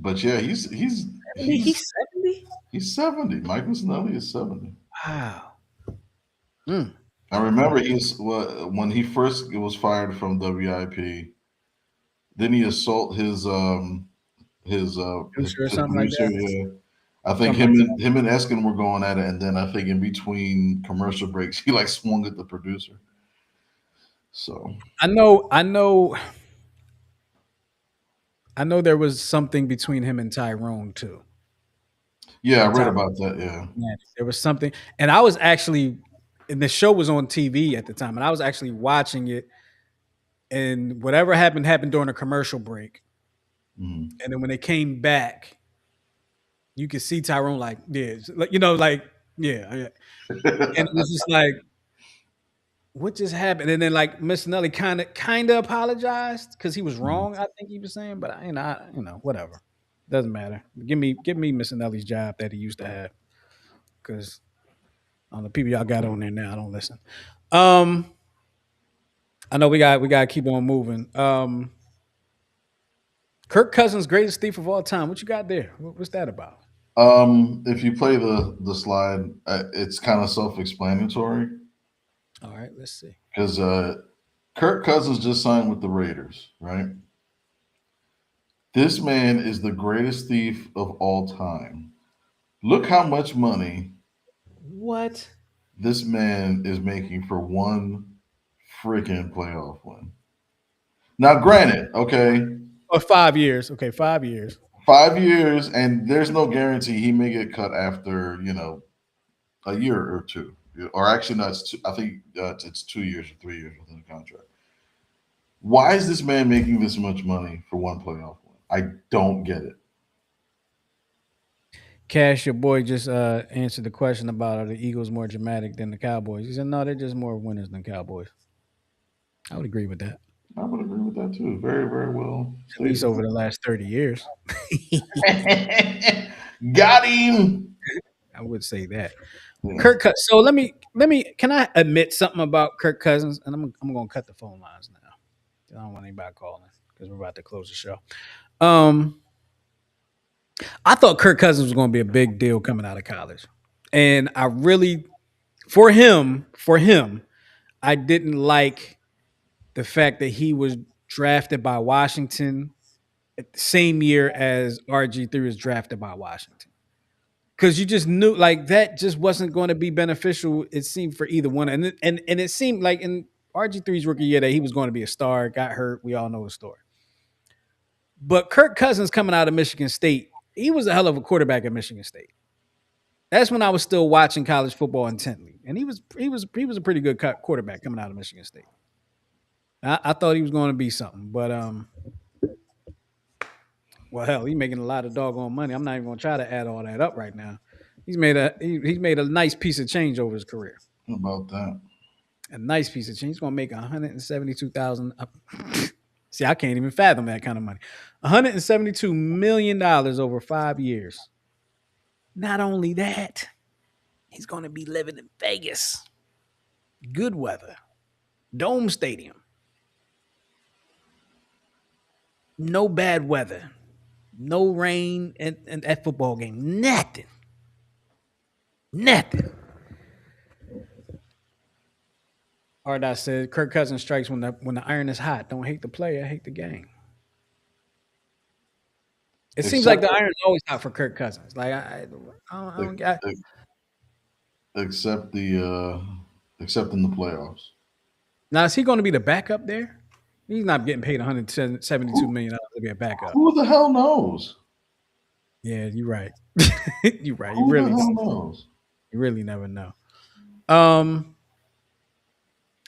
but yeah, He's 70? he's 70. Michael Snelly is 70. Wow. Mm. I remember when he first was fired from WIP. Then he assault Producer or his something like producer. that. Yeah, I think Something like that. him and Eskin were going at it, and then I think in between commercial breaks, he like swung at the producer. So I know there was something between him and Tyrone too. yeah, I And read Tyrone, about that. Yeah, there was something, and I was actually, and the show was on TV at the time, and I was actually watching it, and whatever happened during a commercial break, Mhm. and then when they came back, you could see Tyrone like, yeah, yeah, yeah. And it was just like, what just happened? And then like Miss Nelly kind of apologized because he was wrong. I think he was saying, but whatever. Doesn't matter. Give me Miss Nelly's job that he used to have because on the people y'all got on there now, I don't listen. Um, I know we got to keep on moving. Kirk Cousins, greatest thief of all time. What you got there? What's that about? if you play the slide, it's kind of self-explanatory All right, let's see. because Kirk Cousins just signed with the Raiders, right? This man is the greatest thief of all time. Look how much money What? this man is making for one freaking playoff win. Now, granted, okay, Oh, 5 years. Okay, 5 years. 5 years, and there's no guarantee he may get cut after a year or two, or actually, no, it's two, I think it's 2 years or 3 years within the contract. Why is this man making this much money for one playoff win? I don't get it. Cash, your boy just answered the question about are the Eagles more dramatic than the Cowboys. He said no, they're just more winners than Cowboys. I would agree with that. I would agree with that too. Very, very well At least stated. over the last 30 years. Got him. I would say that. Yeah. So can I admit something about Kirk Cousins? And I'm gonna cut the phone lines now. I don't want anybody calling because we're about to close the show. I thought Kirk Cousins was gonna be a big deal coming out of college. And I really for him, I didn't like the fact that he was drafted by Washington at the same year as RG3 was drafted by Washington. Because you just knew like that just wasn't going to be beneficial. It seemed for either one, and it seemed like in RG3's rookie year that he was going to be a star. Got hurt. We all know the story. But Kirk Cousins coming out of Michigan State, he was a hell of a quarterback at Michigan State. That's when I was still watching college football intently, and he was a pretty good quarterback coming out of Michigan State. I thought he was going to be something, but well, hell, he's making a lot of doggone money. I'm not even going to try to add all that up right now. He's made a nice piece of change over his career. How about that? A nice piece of change. He's going to make 172,000. See, I can't even fathom that kind of money. $172 million over 5 years. Not only that, he's going to be living in Vegas. Good weather. Dome Stadium. No bad weather. No rain and that football game. Nothing. Nothing. Arda said Kirk Cousins strikes when the iron is hot. Don't hate the player, hate the game. It seems like Except, the iron is always hot for Kirk Cousins. Like I don't get. except except in the playoffs. Now is he going to be the backup there? He's not getting paid $172 million to be a backup. Who the hell knows? Yeah, you're right. You're right. Who the hell knows? You really never know.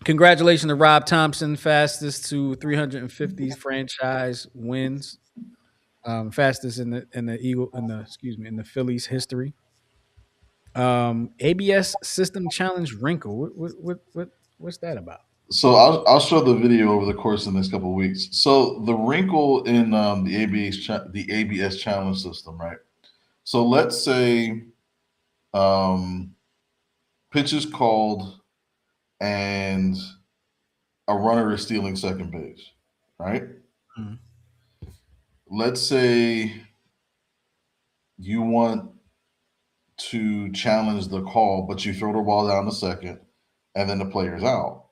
Congratulations to Rob Thompson, fastest to 350 franchise wins. Fastest in the Phillies history. ABS system challenge wrinkle. What's that about? So I'll show the video over the course of the next couple of weeks. So the wrinkle in the ABS challenge system, right? So let's say pitch is called and a runner is stealing second base, right? Mm-hmm. Let's say you want to challenge the call, but you throw the ball down to second, and then the player's out,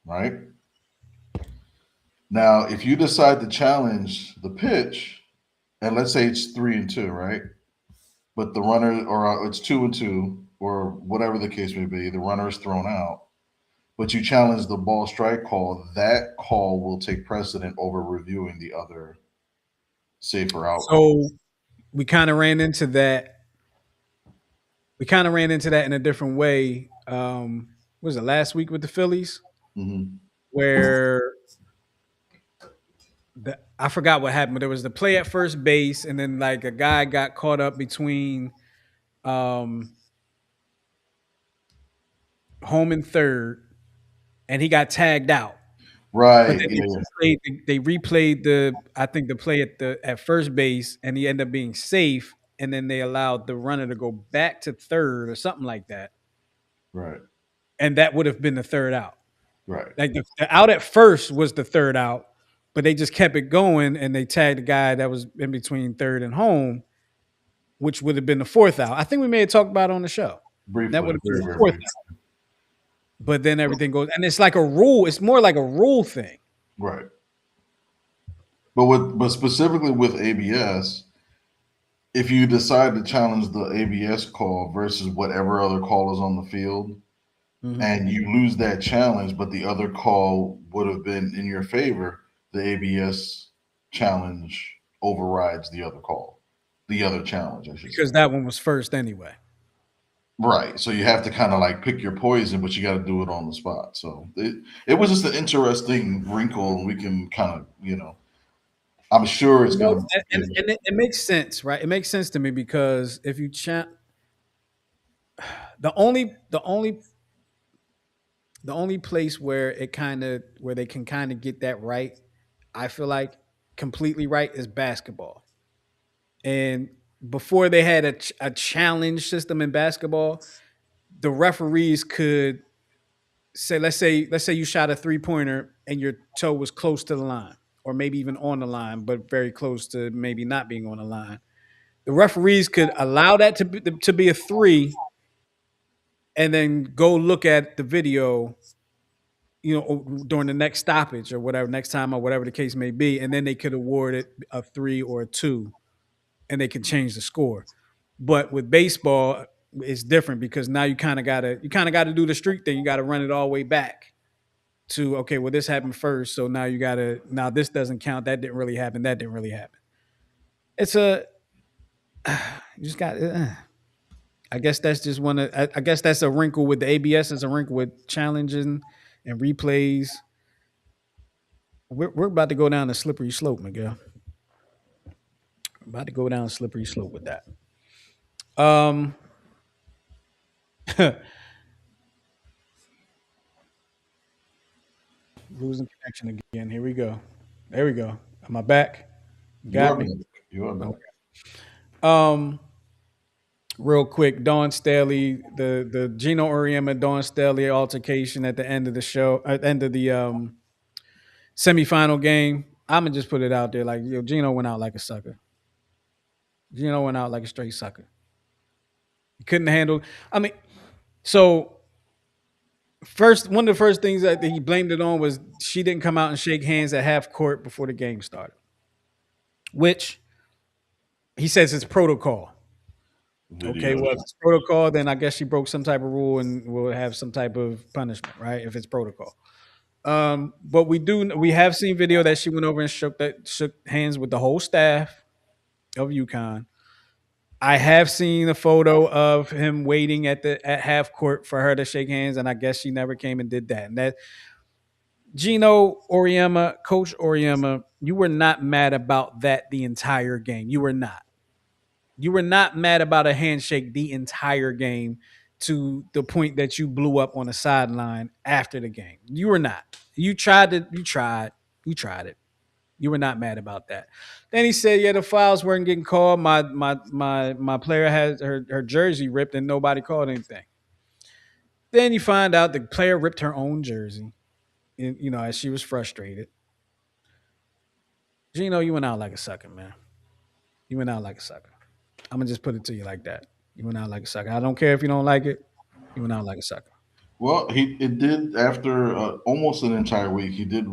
right? Now, if you decide to challenge the pitch, and let's say it's 3-2, right? But the runner, or it's 2-2, or whatever the case may be, the runner is thrown out, but you challenge the ball strike call, that call will take precedent over reviewing the other safer outcome. So we kind of ran into that. We kind of ran into that in a different way. Was it last week with the Phillies? Mm-hmm. Where I forgot what happened, but there was the play at first base, and then like a guy got caught up between home and third, and he got tagged out. Right. But then they replayed the play at first base, and he ended up being safe, and then they allowed the runner to go back to third or something like that. Right. And that would have been the third out. Right. Like the out at first was the third out, but they just kept it going, and they tagged the guy that was in between third and home, which would have been the fourth out. I think we may have talked about it on the show. Briefly, that would have been the fourth out. But then everything goes, and it's like a rule. It's more like a rule thing, right? But specifically with ABS, if you decide to challenge the ABS call versus whatever other call is on the field, mm-hmm. and you lose that challenge, but the other call would have been in your favor, the ABS challenge overrides the other call, the other challenge, I should because say. That one was first anyway. Right. So you have to kind of like pick your poison, but you got to do it on the spot. So it was just an interesting wrinkle. We can kind of, I'm sure it's going to. And it makes sense, right? It makes sense to me because if you the only place where they can kind of get that right, I feel like completely right, is basketball. And before they had a challenge system in basketball, the referees could say, let's say you shot a 3-pointer and your toe was close to the line, or maybe even on the line, but very close to maybe not being on the line. The referees could allow that to be a 3, and then go look at the video, during the next stoppage or whatever, next time or whatever the case may be, and then they could award it a 3 or a 2, and they could change the score. But with baseball, it's different because now you kind of gotta do the streak thing. You got to run it all the way back to okay, well this happened first, so now this doesn't count. That didn't really happen. That didn't really happen. It's a you just got. I guess that's just one of. I guess that's a wrinkle with the ABS. It's a wrinkle with challenging and replays. We're about to go down a slippery slope, Miguel. About to go down a slippery slope with that. Losing connection again. Here we go. There we go. Am I back? You You are got me. back. You are back. Okay. Um, real quick, Dawn Staley, the Gino Uriema Dawn Staley altercation at the end of the show, at the end of the semifinal game. I'm gonna just put it out there, like Gino went out like a sucker. Gino went out like a straight sucker. He couldn't handle. I mean, so one of the first things that he blamed it on was she didn't come out and shake hands at half court before the game started, which he says it's protocol. Okay, well, if it's protocol, then I guess she broke some type of rule and will have some type of punishment, right? If it's protocol. But we have seen video that she went over and shook hands with the whole staff of UConn. I have seen a photo of him waiting at half court for her to shake hands, and I guess she never came and did that. And that Gino Auriemma, Coach Auriemma, you were not mad about that the entire game. You were not. You were not mad about a handshake the entire game to the point that you blew up on the sideline after the game. You were not. You tried it. You were not mad about that. Then he said, "Yeah, the fouls weren't getting called. My player had her jersey ripped and nobody called anything." Then you find out the player ripped her own jersey, as she was frustrated. Gino, you went out like a sucker, man. You went out like a sucker. I'm gonna just put it to you like that. You went out like a sucker. I don't care if you don't like it. You went out like a sucker. Well, it did after almost an entire week. He did,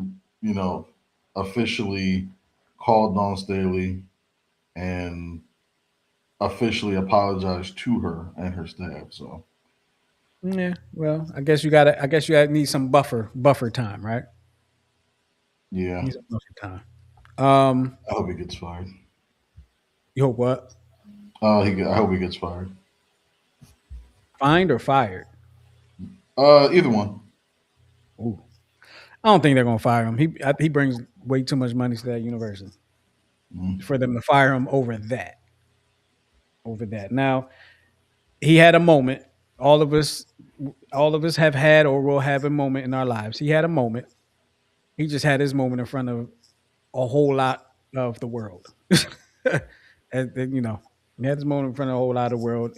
officially call Dawn Staley and officially apologize to her and her staff. So Yeah. Well, I guess you gotta need some buffer time, right? yeah, Need some buffer time. I hope he gets fired. You hope what? I hope he gets fired. Fined or fired? Either one. Ooh. I don't think they're gonna fire him. He brings way too much money to that university for them to fire him over that. Over that. Now, he had a moment. All of us have had or will have a moment in our lives. He had a moment. He just had his moment in front of a whole lot of the world. And, he had his moment in front of a whole lot of the world.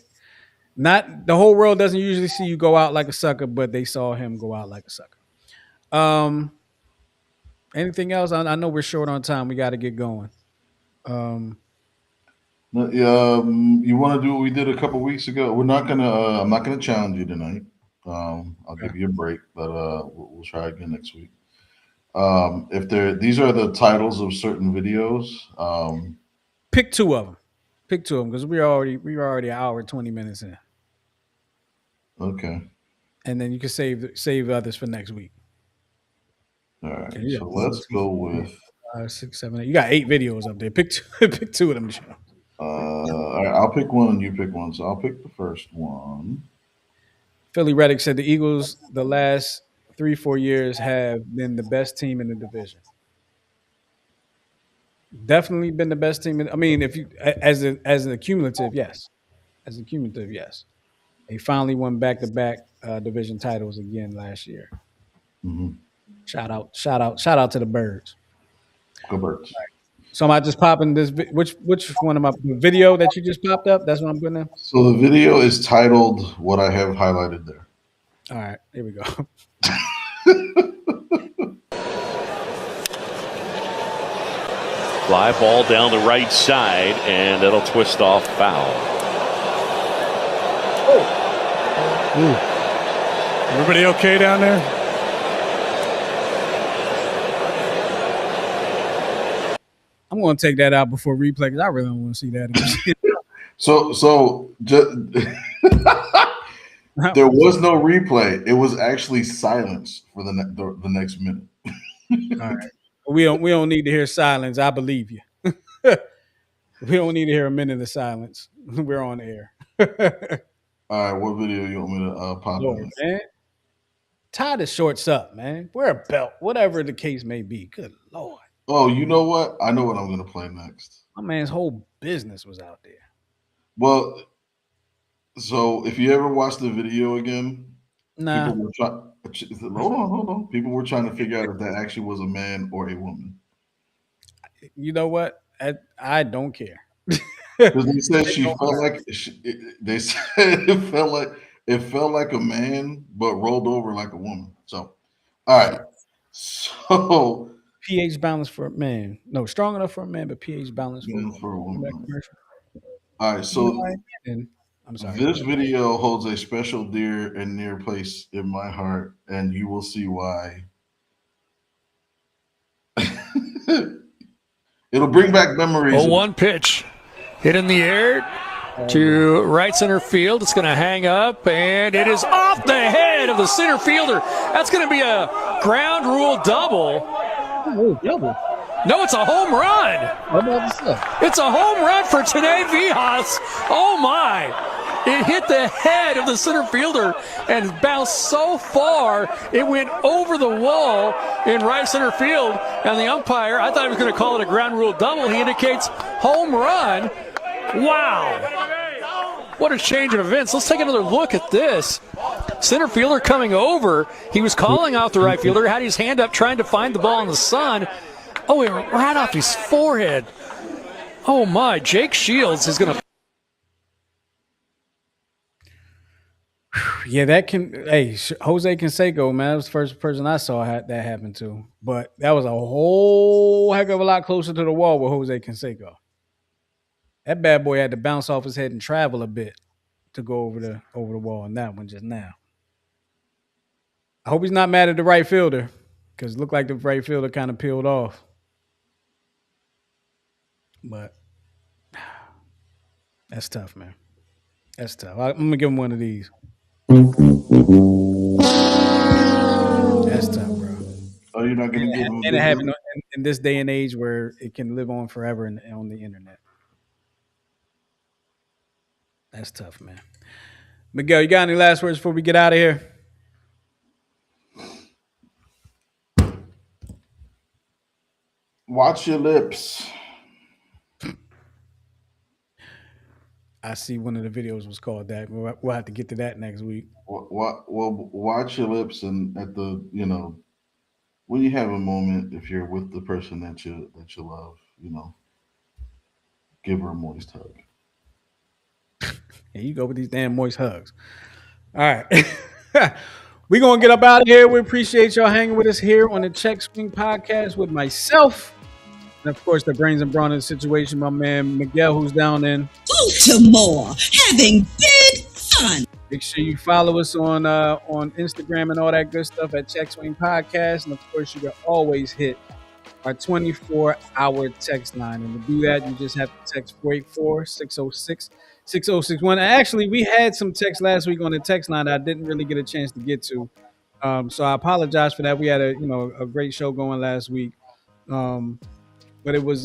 Not the whole world doesn't usually see you go out like a sucker, but they saw him go out like a sucker. Anything else? I know we're short on time. We got to get going. You want to do what we did a couple weeks ago? We're not gonna. I'm not gonna challenge you tonight. I'll give you a break, but we'll try again next week. These are the titles of certain videos. Pick two of them. Because we were already an hour 20 minutes in. Okay. And then you can save others for next week. All right. Yeah, So let's go with 5, 6, 7, 8. You got 8 videos up there. Pick two of them. all right, I'll pick one and you pick one. So I'll pick the first one. Philly Reddick said the Eagles the last 3-4 years have been the best team in the division. Definitely been the best team. If you as an accumulative, yes. As a cumulative, yes. They finally won back-to-back division titles again last year. Mm-hmm. Shout out to the Birds. Go Birds. Right. So am I just popping this? Which one am I? The video that you just popped up? That's what I'm putting in. So the video is titled "What I Have Highlighted There." All right, here we go. Fly ball down the right side, and it'll twist off foul. Everybody okay down there? gonna take that out before replay because I really don't want to see that again. So there was no replay. It was actually silence for the next minute. All right. We don't need to hear silence. I believe you. We don't need to hear a minute of silence. We're on air. All right, what video you want me to pop Lord, in? man. Tie the shorts up, man. Wear a belt, whatever the case may be. Good Lord. Oh, you know what? I know what I'm going to play next. My man's whole business was out there. Well, so if you ever watch the video again, Nah. people were trying. Hold on. People were trying to figure out if that actually was a man or a woman. You know what? I don't care. Because they said she felt like they said it felt like a man, but rolled over like a woman. So, all right. So pH balance for a man. No, strong enough for a man, but pH balance for a woman. commercial. All right. So I'm sorry. this video holds a special dear and near place in my heart, and you will see why. It'll bring back memories. 0-1 pitch. Hit in the air to right center field. It's going to hang up, and it is off the head of the center fielder. That's going to be a ground rule double. Oh, double. No, it's a home run. It's a home run for Tene Vijas. Oh, my. It hit the head of the center fielder and bounced so far, it went over the wall in right center field. And the umpire, I thought he was going to call it a ground rule double. He indicates home run. Wow. What a change of events. Let's take another look at this. Center fielder coming over. He was calling out the right fielder, had his hand up trying to find the ball in the sun. Oh, it went right off his forehead. Oh, my. Jake Shields is going to. Yeah, that can. Hey, Jose Canseco, man, that was the first person I saw that happened to. But that was a whole heck of a lot closer to the wall with Jose Canseco. That bad boy had to bounce off his head and travel a bit to go over the wall on that one just now. I hope he's not mad at the right fielder because it looked like the right fielder kind of peeled off. But that's tough, man. That's tough. I'm gonna give him one of these. That's tough, bro. Oh, you're not gonna give him. And it happened in this day and age where it can live on forever on the internet. That's tough, man. Miguel, you got any last words before we get out of here? Watch your lips. I see one of the videos was called that. We'll have to get to that next week. Well, watch your lips, and at the when you have a moment, if you're with the person that you love, give her a moist hug. Here you go with these damn moist hugs. All right. We're going to get up out of here. We appreciate y'all hanging with us here on the Check Swing Podcast with myself. And, of course, the brains and brawn of the situation, my man Miguel, who's down in Baltimore, having big fun. Make sure you follow us on Instagram and all that good stuff at Check Swing Podcast. And, of course, you can always hit our 24-hour text line. And to do that, you just have to text 484-606-6061. Actually, we had some text last week on the text line that I didn't really get a chance to get to. So I apologize for that. We had a great show going last week. But it was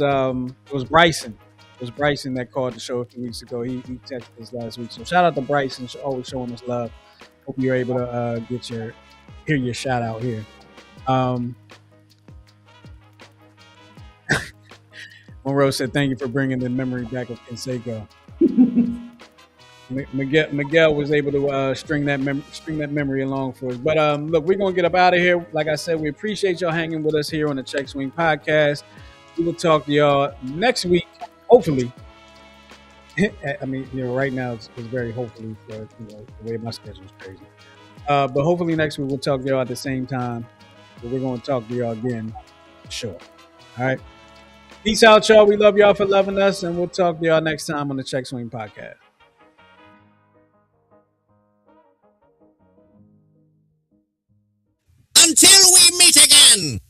Bryson. It was Bryson that called the show a few weeks ago. He texted us last week. So shout out to Bryson, always showing us love. Hope you're able to hear your shout out here. Monroe said, "Thank you for bringing the memory back of Canseco." Miguel was able to string that memory along for us. But look, we're gonna get up out of here. Like I said, we appreciate y'all hanging with us here on the Check Swing Podcast. We will talk to y'all next week, hopefully. I mean, right now it's very hopefully for the way my schedule is crazy. But hopefully next week we'll talk to y'all at the same time. But we're gonna talk to y'all again, sure. All right. Peace out, y'all. We love y'all for loving us, and we'll talk to y'all next time on the Check Swing Podcast. Until we meet again.